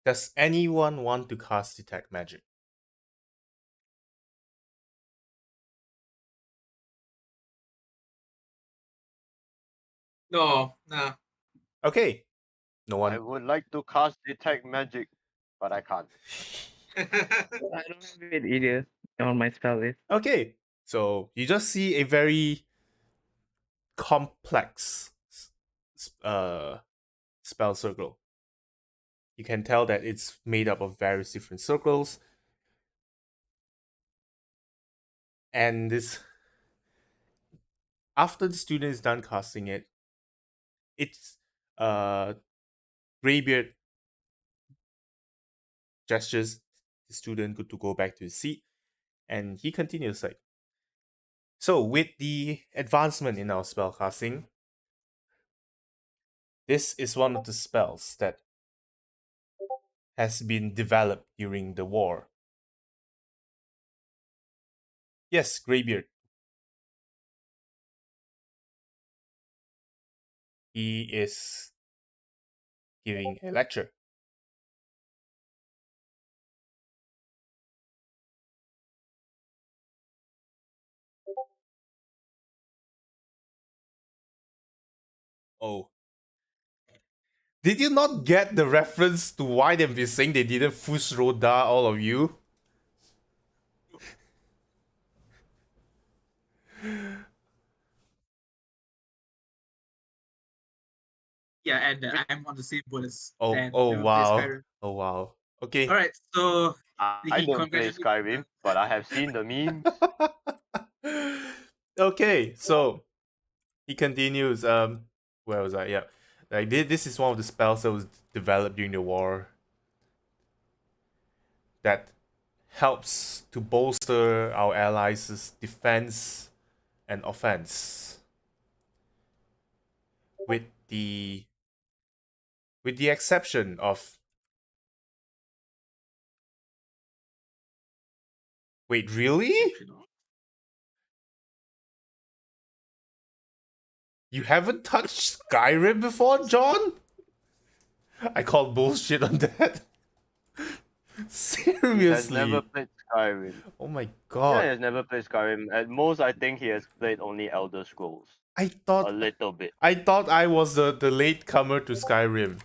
Does anyone want to cast Detect Magic? No, nah. Okay. No I one. would like to cast Detect Magic, but I can't. I don't have it either on my spell list. Okay. So you just see a very complex spell circle. You can tell that it's made up of various different circles. And this, after the student is done casting it, it's Greybeard gestures the student to go back to his seat, and he continues like, so with the advancement in our spell casting, this is one of the spells that has been developed during the war. Yes, Greybeard. He is giving a lecture. Oh. Did you not get the reference to why they've been saying they didn't Fush Roda, all of you? Yeah, and I'm on the same boat as Oh, Dan. oh Never play wow. Skyrim. Oh wow. Okay. All right, so I he don't play congratulates. Skyrim, but I have seen the memes. Okay, so he continues. Where was I? Yeah, like this is one of the spells that was developed during the war that helps to bolster our allies' defense and offense. With the exception of, wait, really? You haven't touched Skyrim before, John? I called bullshit on that. He has never Seriously. played Skyrim. Oh my Yeah, he god. has never played Skyrim. At most, I think he has played only Elder Scrolls. I A thought little bit. I was the late comer to Skyrim.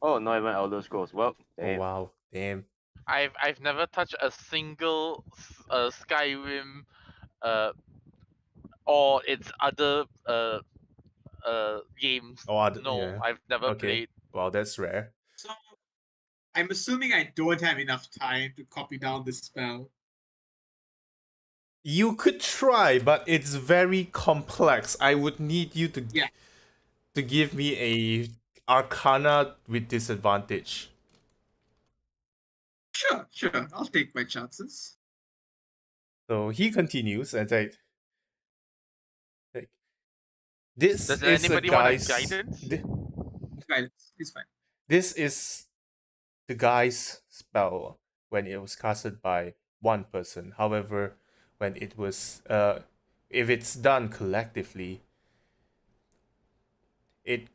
Oh, not even Elder Scrolls. Well, Oh damn. wow, damn. I've never touched a single Skyrim or its other games. Oh No, yeah. I've never Okay. played. Wow, that's rare. So I'm assuming I don't have enough time to copy down the spell. You could try, but it's very complex. I would need you to Yeah. to give me a Arcana with disadvantage. Sure. I'll take my chances. So he continues and like this Does is a anybody want a guy's guidance? Guidance. It's fine. this is the guy's spell when it was casted by one person. However, when it was if it's done collectively, it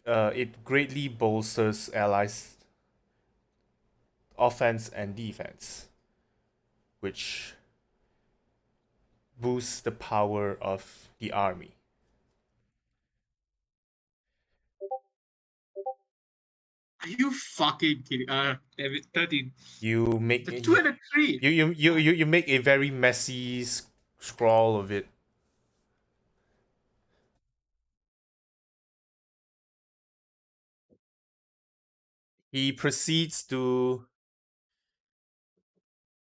it greatly bolsters allies' offense and defense, which boosts the power of the army. Are you fucking kidding? Damn it, 13. You make The 2 and a 3. you make a very messy scrawl of it. He proceeds to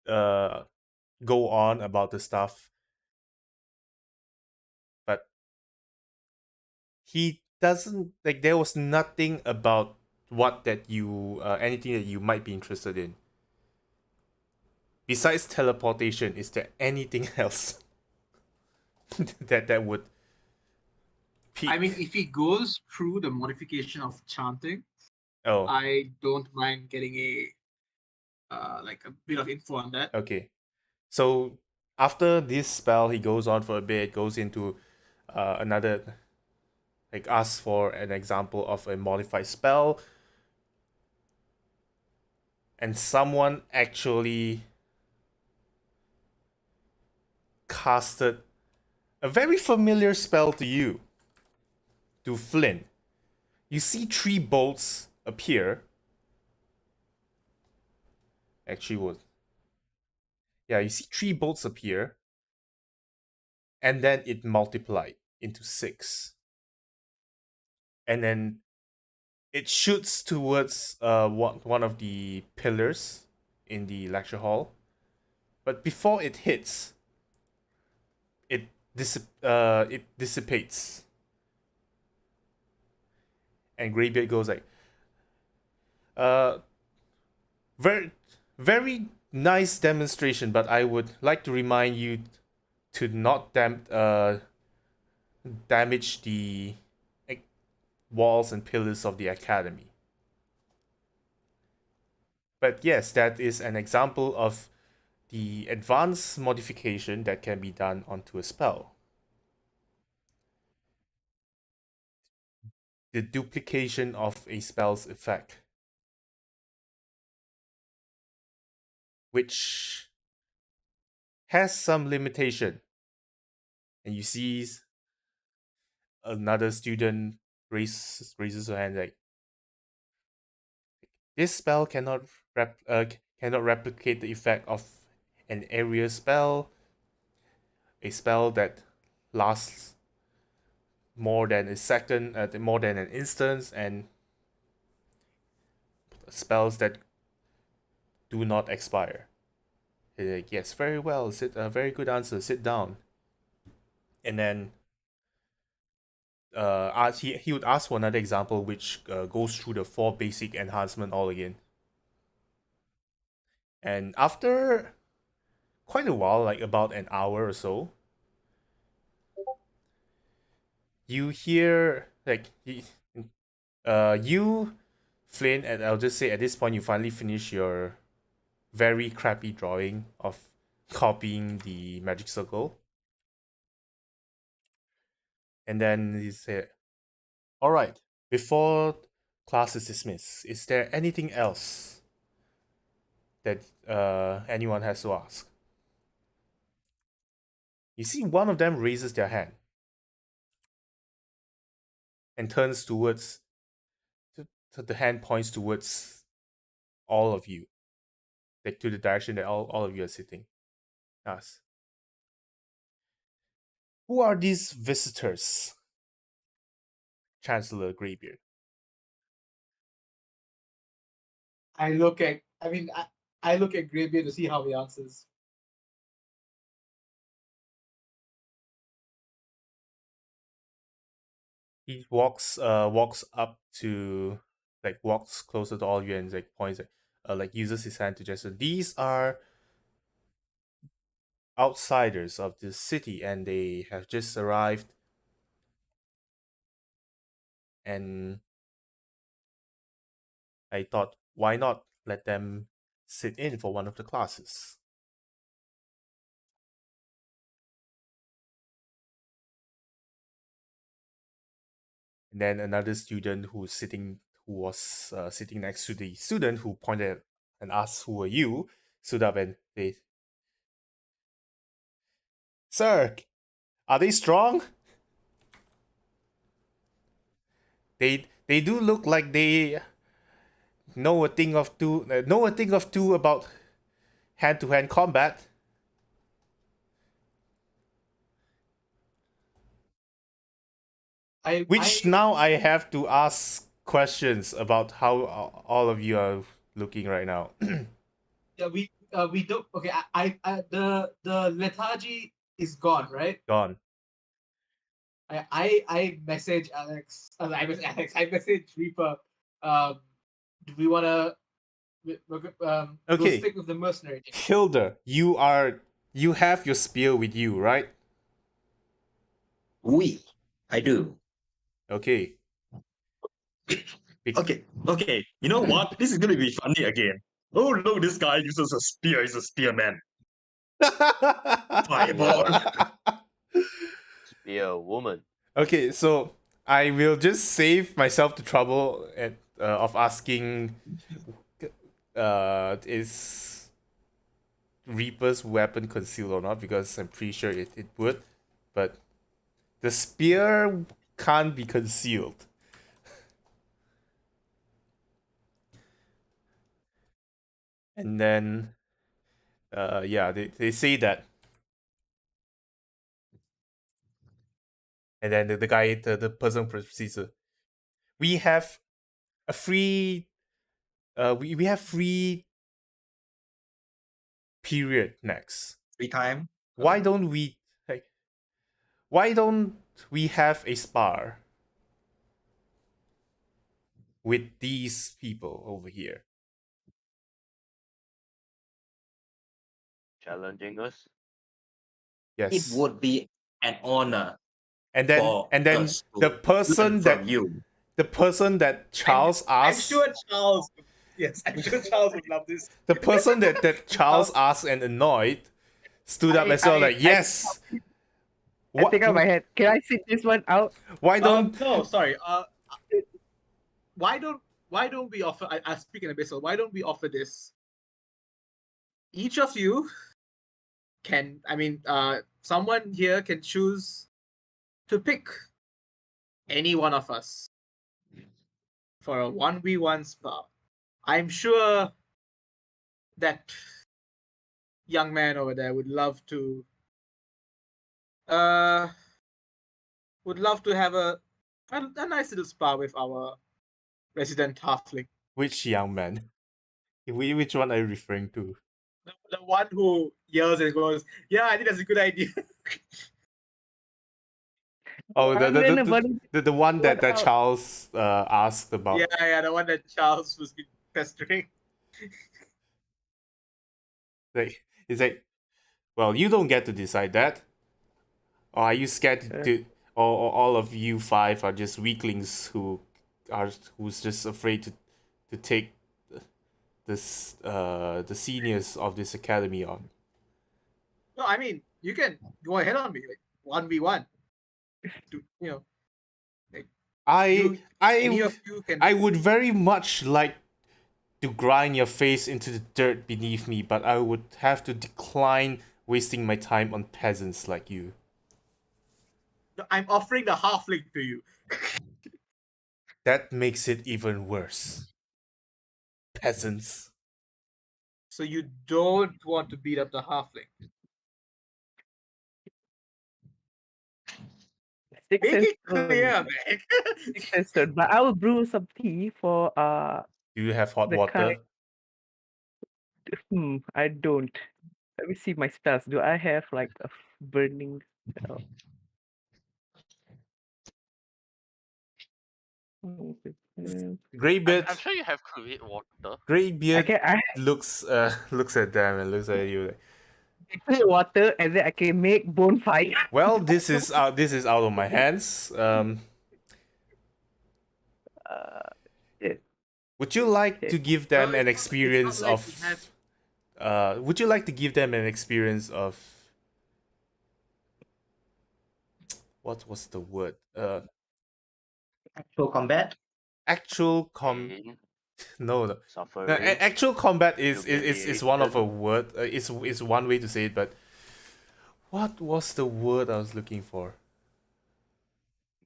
uh go on about the stuff he doesn't like. There was nothing about what that you anything that you might be interested in. Besides teleportation, is there anything else that would I mean, pique? if he goes through the modification of chanting, Oh, I don't mind getting like a bit of info on that. okay. So after this spell, he goes on for a bit, goes into another, like asks for an example of a modified spell, and someone actually casted a very familiar spell to you, to Flynn. You see three bolts appear. Actually, was yeah, you see three bolts appear, and then it multiplied into 6, and then it shoots towards one of the pillars in the lecture hall. But before it hits, it dissipates, and Greybeard goes like, uh, very very nice demonstration, but I would like to remind you to not damage the walls and pillars of the academy. But yes, that is an example of the advanced modification that can be done onto a spell. The duplication of a spell's effect, which has some limitation. And you see another student raises her hand like, this spell cannot replicate the effect of an area spell, a spell that lasts more than a second, more than an instance, and spells that do not expire. Like, yes, very well. Sit. Very good answer. Sit down. And then he would ask for another example, which goes through the 4 basic enhancement all again. And after quite a while, like about an hour or so, you hear like you, Flynn, and I'll just say at this point you finally finish your very crappy drawing of copying the magic circle. And then he said, all right, before class is dismissed, is there anything else that anyone has to ask? You see one of them raises their hand and turns towards, the hand points towards all of you, like to the direction that all of you are sitting. Asks, who are these visitors, Chancellor Greybeard? I look at Greybeard to see how he answers. He walks up to, like walks closer to all of you and like points like uses his hand to gesture. These are outsiders of this city and they have just arrived, and I thought, why not let them sit in for one of the classes? And then another student who was sitting next to the student who pointed and asked, who are you, stood up and they, sir, are they strong? They do look like they know a thing of two about hand-to-hand combat. Which now I have to ask questions about how all of you are looking right now. Yeah, we don't. Okay, the lethargy is gone, right? Gone. I message Alex. I message Alex. I message Reaper. Do we wanna go Okay, stick with the mercenary? Hilda, you have your spear with you, right? I do. Okay. Okay. You know what? This is gonna be funny again. Oh look, this guy uses a spear. He's a spearman. Fireball. Be a woman. Okay, so I will just save myself the trouble of asking, is Reaper's weapon concealed or not, because I'm pretty sure it would. But the spear can't be concealed. And then, yeah, they say that. And then the guy, the person proceeds to, we have a free, we have free period next. Free time. Why don't we, like, why don't we have a spar with these people over here? Challenging us. It Yes. would be an honor And then for us the to person learn that from you. Charles I'm asked, sure Charles. Yes, I'm sure Charles would love this. the person that Charles asked and annoyed stood up as well, like, yes. I think on my head. Can I sit this one out? Why don't No, sorry. Why don't we offer? I speak in abyssal. Why don't we offer this? Each of you can. Someone here can choose to pick any one of us for a 1v1 spar. I'm sure that young man over there would love to have a nice little spar with our resident halfling. which young man? Which one are you referring to? The one who yells and goes, "Yeah, I think that's a good idea." Oh, I'm gonna volunteer the one that out. Charles asked about. Yeah, the one that Charles was pestering. Like, it's like, well, you don't get to decide that. Or are you scared or all of you five are just weaklings who's just afraid to take the seniors of this academy on? No, I mean you can go ahead on me, like 1v1. Any of you can. I would very much like to grind your face into the dirt beneath me, but I would have to decline wasting my time on peasants like you. I'm offering the halfling to you. That makes it even worse. Peasants. So you don't want to beat up the halfling. Six Make and it stone. clear, man. 6 and stone. But I will brew some tea for Do you have hot the water? I don't. Let me see my spells. Do I have like a burning spell? Greybeard. I'm sure you have create water. Greybeard I looks looks at them and looks at you. Like, clear water and then I can make bonfire. well, this is out of my hands. Yeah. Would you like to give them an It's experience not like of? we have- Would you like to give them an experience of? What was the word? Actual combat. Actual Pain, no, no. suffering. No, actual combat is one of a humiliation. word. It's one way to say it, but what was the word I was looking for?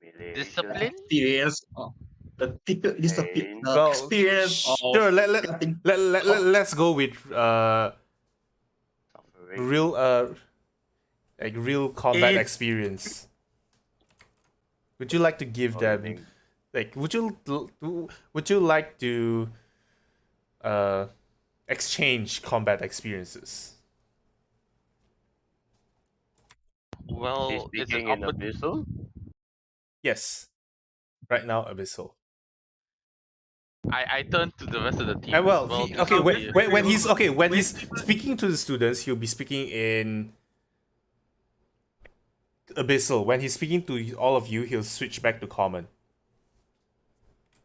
Humiliation. Discipline? Experience of the Pain. Well, experience of sure. cutting. Let's go with Suffering. real like real combat It's- experience. Would you like to give them Learning. like would you like to exchange combat experiences? Well, Is he it's speaking an in abyssal? Yes. Right now, Abyssal. I turn to the rest of the team And well, as well he, to okay. see. When he's okay, when When he's speaking to the students, he'll be speaking in Abyssal. When he's speaking to all of you, he'll switch back to common.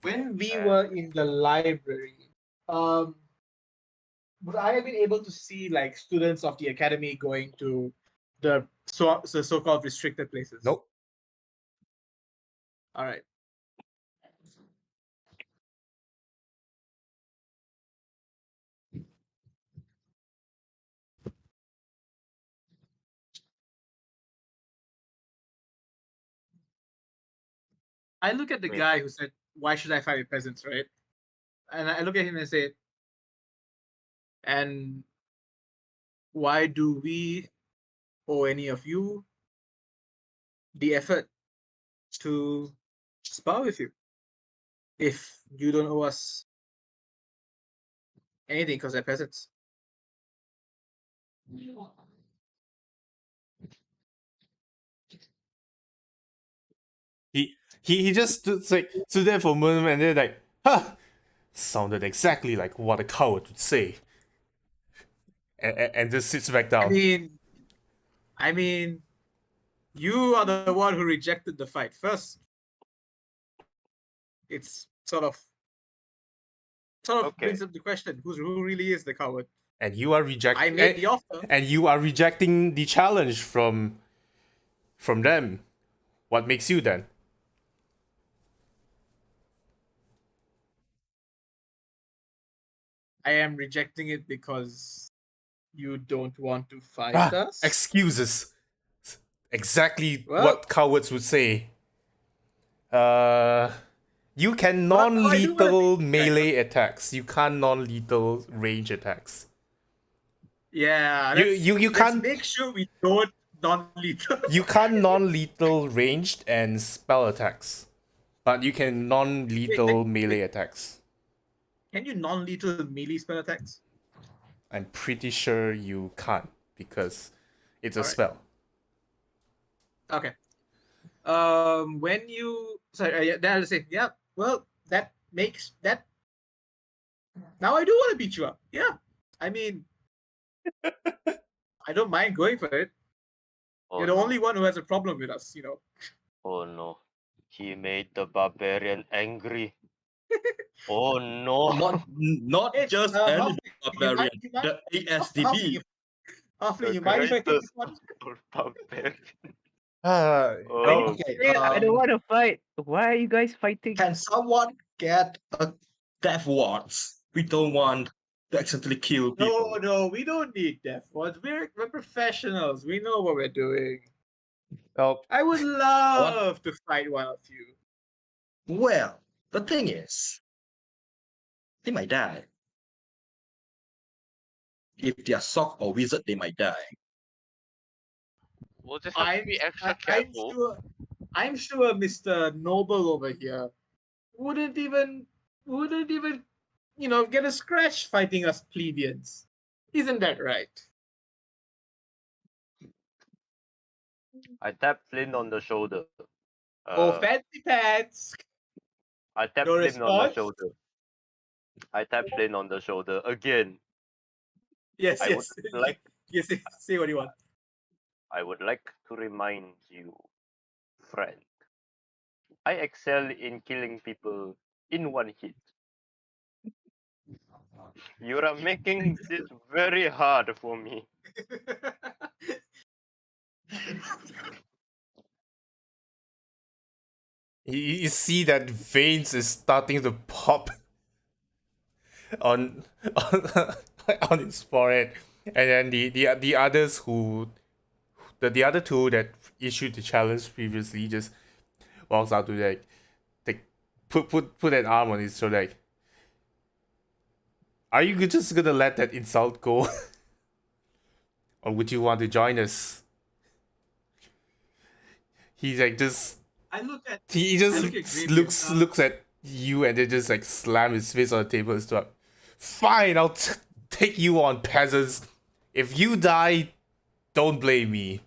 when we were in the library, would I have been able to see like students of the academy going to the so-called restricted places? Nope. All right. I look at the Wait. guy who said, "Why should I fight with peasants?" Right? And I look at him and say, "And why do we or any of you the effort to spar with you if you don't owe us anything because they're peasants?" He just stood there for a moment and then like, huh, sounded exactly like what a coward would say, and just sits back down. I mean, you are the one who rejected the fight first. It's sort of Okay. brings up the question: who really is the coward? And you are I rejecting. made the offer. And you are rejecting the challenge from them. What makes you then? I am rejecting it because you don't want to fight Ah, us. excuses. Exactly Well- what cowards would say. You can Well, I do wanna non-lethal be- melee attacks. You can't non-lethal range attacks. Yeah, You let's can't make sure we don't non-lethal. you can't non-lethal ranged and spell attacks, but you can non-lethal melee attacks. Can you non-lethal melee spell attacks? I'm pretty sure you can't because it's a Alright. spell. Okay. When you yeah, then I'll say, yeah. Well, that makes that. Now I do want to beat you up. Yeah, I mean, I don't mind going for it. Oh, You're the no. only one who has a problem with us, you know. Oh no. He made the barbarian angry. Oh no. Not It's, just Halfling, any you barbarian, mind- the Halfling, ASDB. Halfling, you mind if I take greatest this one? barbarian. No, Okay, I don't want to fight. Why are you guys fighting? can someone get a death wards? We don't want to accidentally kill people. No, we don't need death wards. We're professionals. We know what we're doing. no. I would love to fight one of you. Well, the thing is, they might die. If they are sock or wizard, they might die. We'll just have to be extra careful. I'm sure Mr. Noble over here wouldn't even get a scratch fighting us plebeians. Isn't that right? I tapped Flynn on the shoulder. Oh, fancy pants. I tapped No Flynn on the response? shoulder. I tapped Flynn on the shoulder again. Yes, I yes. would like Yes, say what you want. I would like to remind you, friend. I excel in killing people in one hit. You are making this very hard for me. You see that veins is starting to pop on on his forehead, and then the others the other two that issued the challenge previously just walks out to like put an arm on his shoulder like, are you just gonna let that insult go? Or would you want to join us? He's like just I look at he just look at Xavier, looks at you and then just like slam his fist on the table and stuff. Fine, I'll take you on, peasants. If you die, don't blame me.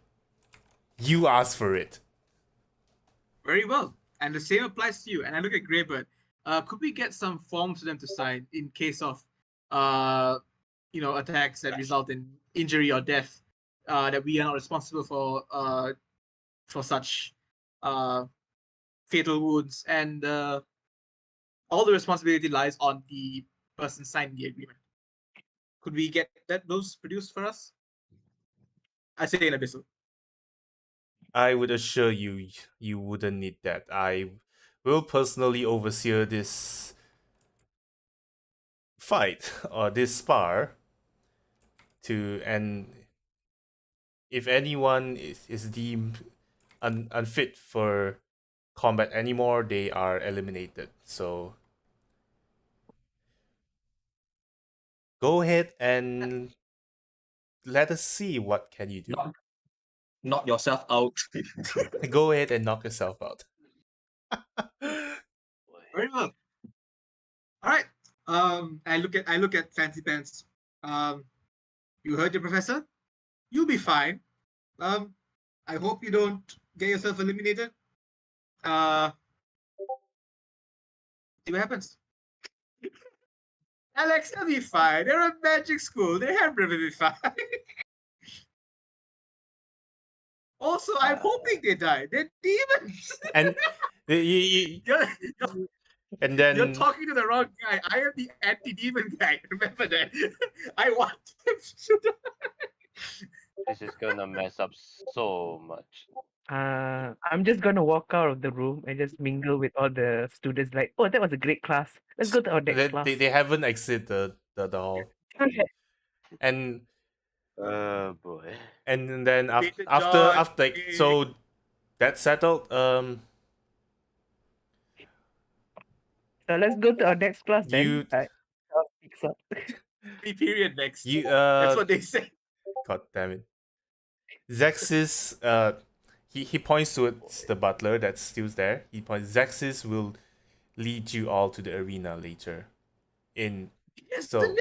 You asked for it. very well. and the same applies to you. And I look at Greybird. Could we get some forms for them to sign in case of, uh, attacks that result in injury or death? That we are not responsible for such fatal wounds, and all the responsibility lies on the person signing the agreement. Could we get those produced for us? I say in Abyssal. I would assure you, you wouldn't need that. I will personally oversee this fight or this spar and if anyone is deemed unfit for combat anymore, they are eliminated. So go ahead and let us see what can you do. Knock yourself out. Go ahead and knock yourself out. Very well. All right. I look at Fancy Pants. You heard your professor. You'll be fine. I hope you don't get yourself eliminated. See what happens. Alex, they'll be fine. They're a magic school. They have to be fine. Also, I'm hoping they die. They're demons. And you're, and then you're talking to the wrong guy. I am the anti-demon guy. Remember that. I want them to die. This is gonna mess up so much. I'm just gonna walk out of the room and just mingle with all the students. Like, oh, that was a great class. Let's go to our next class. they haven't exited the hall. Okay. And Boy. and then Peter after John, like so that's settled. So let's go to our next class You- then. I'll fix up. period next. you That's what they say. God damn it. Zexis he points towards the butler that's still there. He points Zexis will lead you all to the arena later. So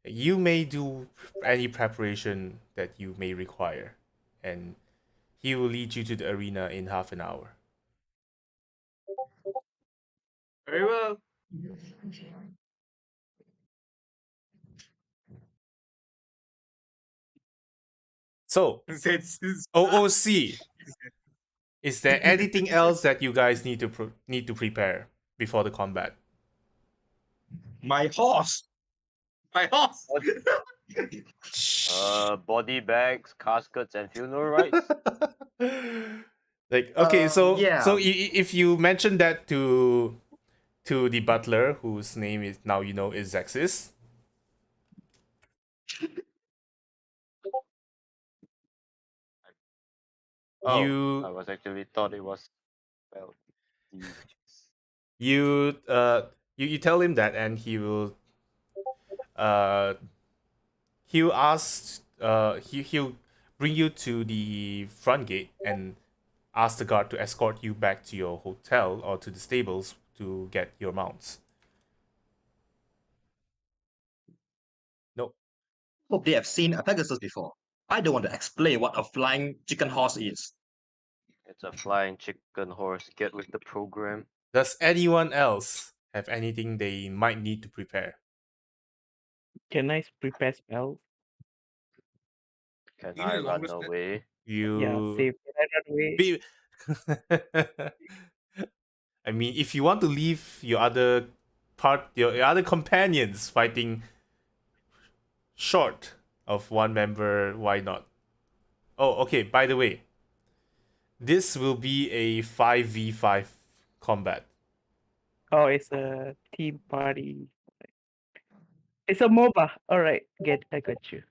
you may do any preparation that you may require, and he will lead you to the arena in half an hour. Very well. So OOC, is there anything else that you guys need to prepare before the combat? My horse. My horse. Body bags, caskets, and funeral rites. Like okay, so yeah. if you mention that to the butler, whose name is now is Zexis. I was actually thought it was you tell him that, and he'll ask he'll bring you to the front gate and ask the guard to escort you back to your hotel or to the stables to get your mounts. No. Hope they have seen a Pegasus before. I don't want to explain what a flying chicken horse is. It's a flying chicken horse. Get with the program. Does anyone else have anything they might need to prepare? Can I prepare spells? Can You I need a run longer spell. away? Yeah, save. Can I run away? I mean, if you want to leave your other companions fighting short of one member, why not? Oh, okay, by the way, this will be a 5v5 combat. Oh, it's a team party. It's a MOBA. All right, I got you.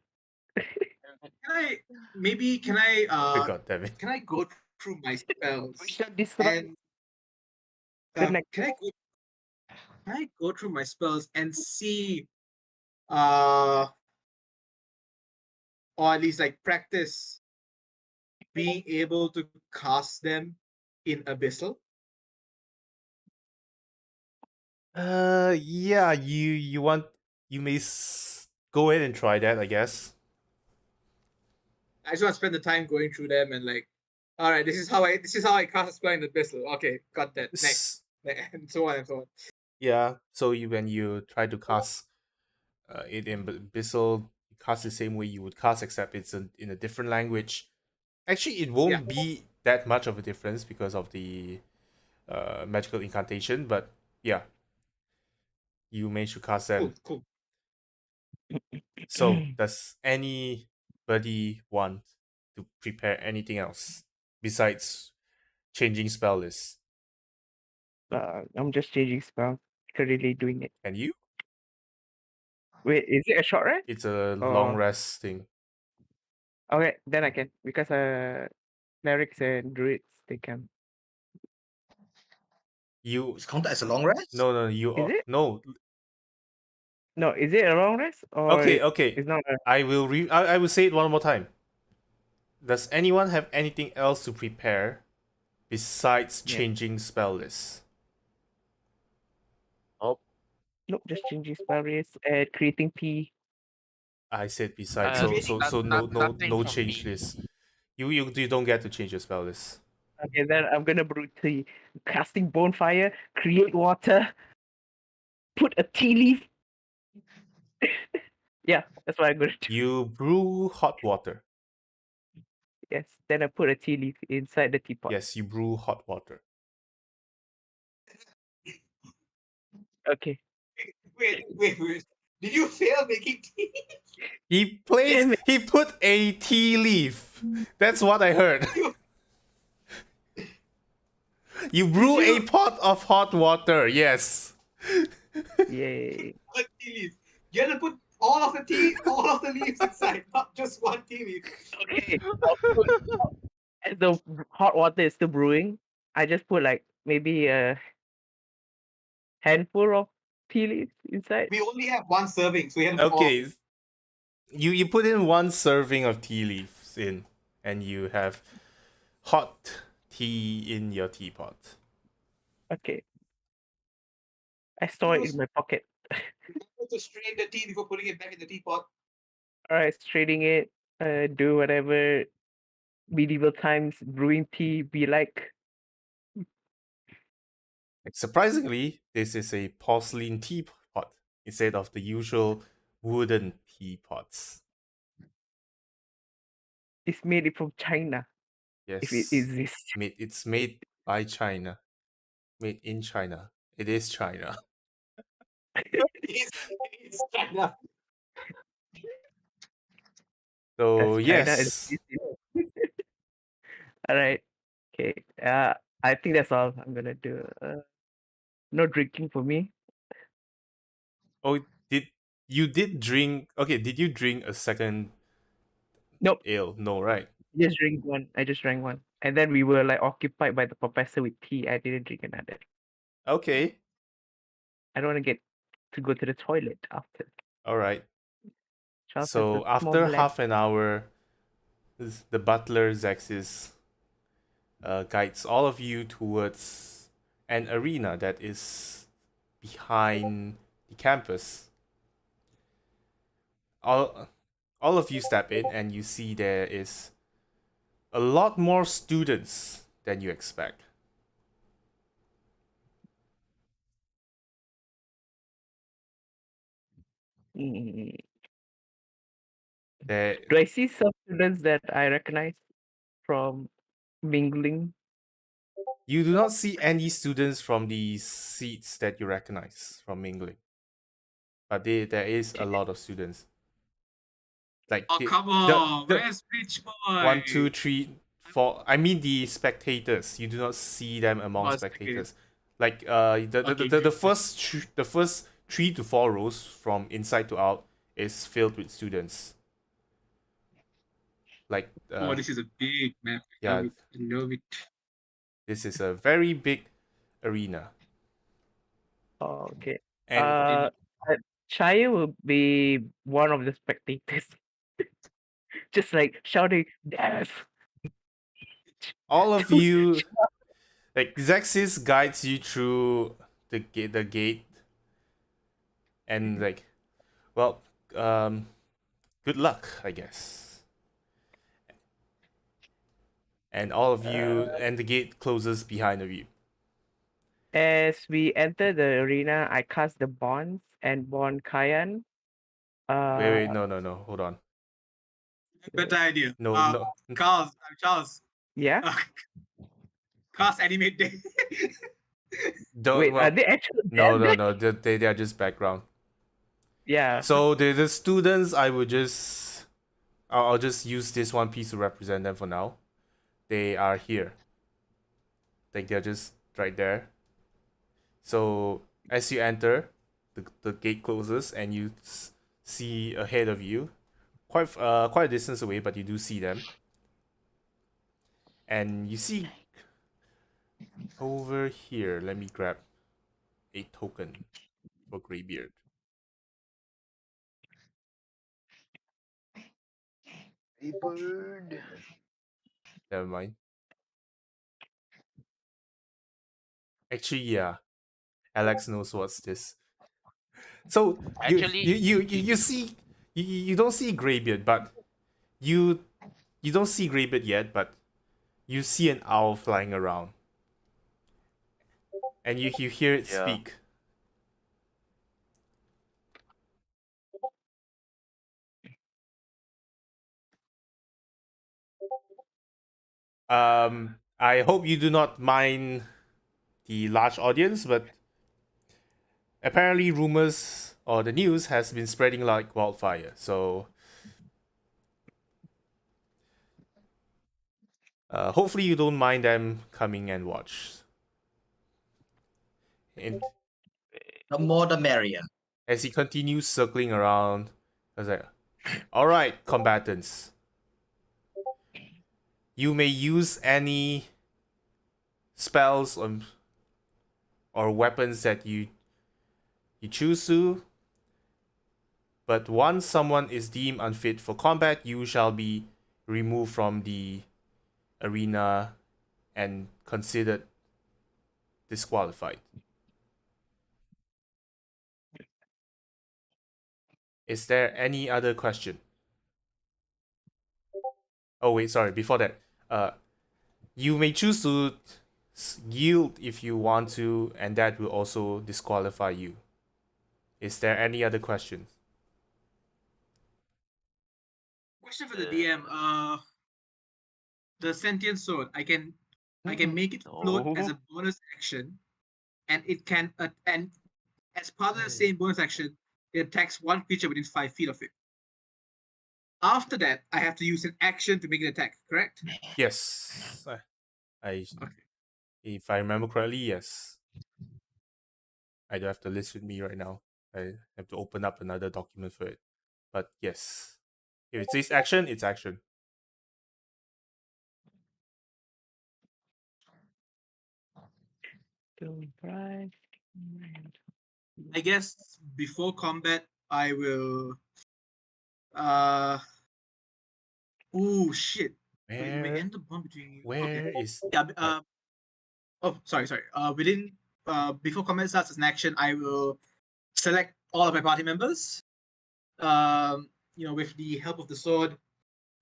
Can I God damn it. can I go through my spells? We shall destroy And the next. can I go through my spells and see or at least like practice being able to cast them in Abyssal? Yeah, you may go ahead and try that, I guess. I just want to spend the time going through them and like All right, this is how I cast a spell in the pistol. Okay, got that. Next, and so on and so on. Yeah. So when you try to cast it in Bissell, you cast the same way you would cast, except it's in a different language. Actually, it Yeah. won't be that much of a difference because of the magical incantation. But yeah, you managed to cast them. Cool. So, does anybody want to prepare anything else besides changing spell list? I'm just changing spell. Currently doing it. Can you? Wait, is it a short rest? It's a long Or rest thing. okay, then I can because clerics and druids they can. You It's counted as a long rest? no you Is it? no. No, is it a long rest or Okay. it's not a I will say it one more time. Does anyone have anything else to prepare besides yeah. changing spell list? Nope, just changing spell race and creating P. I said besides, Creating no From change me. list. You don't get to change your spell list. Okay, then I'm gonna brew tea. Casting bonfire, create water, put a tea leaf. Yeah, that's what I'm gonna do. You brew hot water. Yes, then I put a tea leaf inside the teapot. Yes, you brew hot water. Okay. Wait. Did you fail making tea? Damn it. He put a tea leaf. That's what I heard. You brew a pot of hot water. Yes. Yay. One tea leaf. You had to put all of the leaves inside, not just one tea leaf. Okay. As the hot water is still brewing, I just put like maybe a handful of tea leaves inside. We only have one serving, so we had to put all. Okay. You put in one serving of tea leaves in, and you have hot tea in your teapot. Okay. I store it in my pocket. Remember to strain the tea before putting it back in the teapot. Alright, straining it, do whatever medieval times brewing tea be like. Surprisingly, this is a porcelain teapot instead of the usual wooden teapots. It's made from China, if it Yes, exists. it's made by China, made in China. It is China. It's China. So Does China yes, exist? Alright. Okay. I think that's all I'm gonna do. No drinking for me. oh, did drink? Okay, did you drink a second Nope. ale? No, right? Just drink one. I just drank one. And then we were like occupied by the professor with tea. I didn't drink another. Okay, I don't want to get to go to the toilet after. all right. Charles has So a small after black. half an hour, the butler Zexis guides all of you towards an arena that is behind the campus. All of you step in and you see there is a lot more students than you expect. Mm. There, Do I see some students that I recognize from mingling? you do not see any students from the seats that you recognize from mingling, but there is a lot of students. Like Oh, come the on. the Where's Rich Boy? 1, 2, 3, 4. I mean the spectators. You do not see them among Oh, spectators. Like Okay. the first 3 to 4 rows from inside to out is filled with students. Like Oh, this is a big map. yeah, I love it. this is a very big arena. Oh, okay. And Uh, Chaya will be one of the spectators, just like shouting "death." all of you, like Zexis guides you through the gate, and like, well, good luck, I guess. and all of you, and the gate closes behind of you. As we enter the arena, I cast the bonds and bond Kayan. Wait, no, hold on. Better idea. No. Charles. Yeah. Cast animate day. Don't. Wait, Well, are they actually no, dead? no. They are just background. Yeah. So the students, I would just, I'll just use this one piece to represent them for now. They are here. Like they're just right there. So as you enter, the gate closes and you see ahead of you, quite a distance away, but you do see them. And you see over here. Let me grab a token for Greybeard. Bird. Never mind. Actually, yeah. Alex knows what's this. So Actually, you see you don't see Greybeard, but you don't see Greybeard yet, but you see an owl flying around, and you hear it Yeah. speak. I hope you do not mind the large audience, but apparently rumors or the news has been spreading like wildfire. So hopefully you don't mind them coming and watch. And The more the merrier. as he continues circling around, I was like, all right, combatants. You may use any spells or weapons that you choose to, but once someone is deemed unfit for combat, you shall be removed from the arena and considered disqualified. Is there any other question? Oh wait, sorry. Before that, you may choose to yield if you want to, and that will also disqualify you. Is there any other questions? Question for the DM. The sentient sword. I can make it float as a bonus action, and it can and as part of the same bonus action, it attacks one creature within 5 feet of it. After that, I have to use an action to make an attack. Correct? Yes. I Okay. if I remember correctly, yes. I don't have the list with me right now. I have to open up another document for it. But yes. If it says action, it's action. I guess before combat, I will. Oh shit! Wait, you may end the bond between you. Where Okay. is Yeah. Oh, sorry. Within. Before combat starts as an action, I will select all of my party members. With the help of the sword,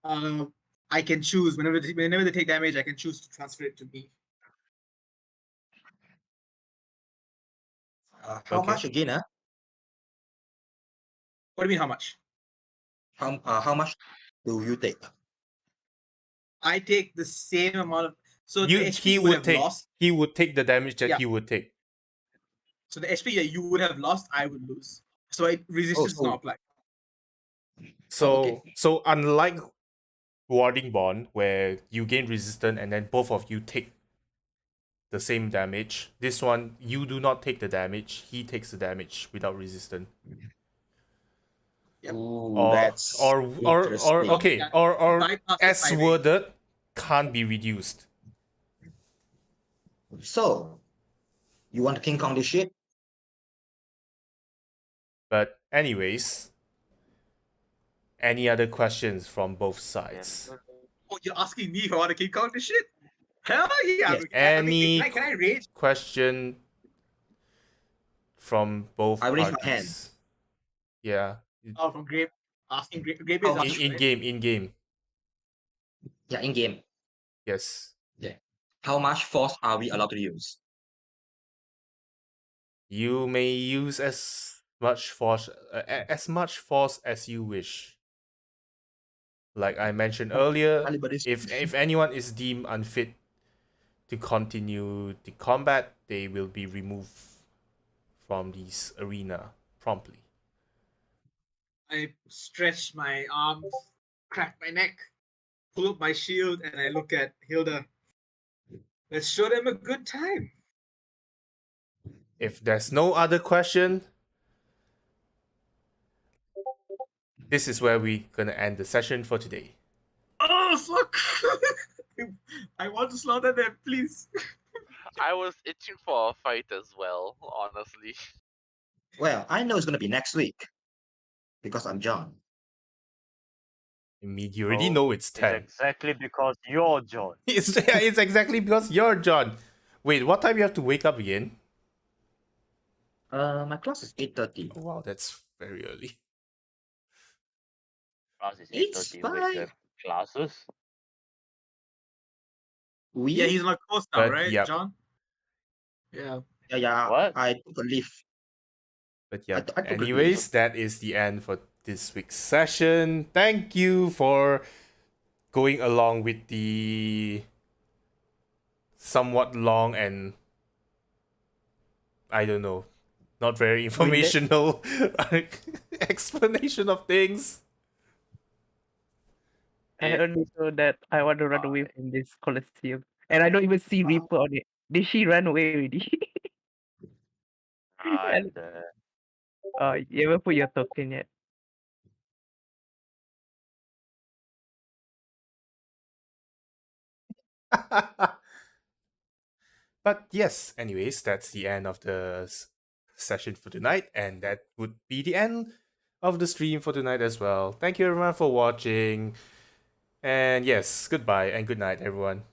I can choose whenever they take damage. I can choose to transfer it to me. How Okay. much again? What do you mean? How much? How much do you take? I take the same amount of. So the HP he you would would have take lost. he would take the damage that Yeah. he would take. So the HP that you would have lost, I would lose. So resistance does so- not apply. So okay. so unlike warding bond where you gain resistance and then both of you take the same damage, this one you do not take the damage, he takes the damage without resistance. Yep. Ooh, that's interesting. Okay, Yeah, or bypass as 5A. worded, can't be reduced. So, you want to King Kong this shit? But anyways, any other questions from both sides? Oh, you're asking me if I want to King Kong this shit? Hell yeah! Yes. Okay, Any can I rage? question from both I raise my hand. parties? Yeah. Oh, from Grape. Asking Grape is Oh, asking, In right? game, in game. Yeah, in game. Yes. Yeah. How much force are we allowed to use? You may use much force as much force as you wish. Like I mentioned earlier, Anybody's if anyone is deemed unfit to continue the combat, they will be removed from this arena promptly. I stretch my arms, crack my neck, pull up my shield, and I look at Hilda. Let's show them a good time. If there's no other question, this is where we're gonna end the session for today. Oh fuck! I want to slaughter them, please. I was itching for a fight as well, honestly. Well, I know it's gonna be next week because I'm John. I mean, you already know it's It's 10. exactly because you're John. It's exactly because you're John. Wait, what time you have to wake up again? My class is 8:30. Oh, wow, that's very early. Class is It's 8:30. Wait, you fine. have classes? We Yeah, he's my host now, But right, yep. John? Yeah. yeah. What? I took a leave. But I yep. took a leave. Anyways, that is the end for this week's session. Thank you for going along with the somewhat long and I don't know, not very informational explanation of things. I only know that I want to run away from this Colosseum. And I don't even see Reaper on it. Did she run away already? I'm And, there. you haven't put your token yet. But yes, anyways, that's the end of the session for tonight, and that would be the end of the stream for tonight as well. Thank you everyone for watching, and yes, goodbye and good night, everyone.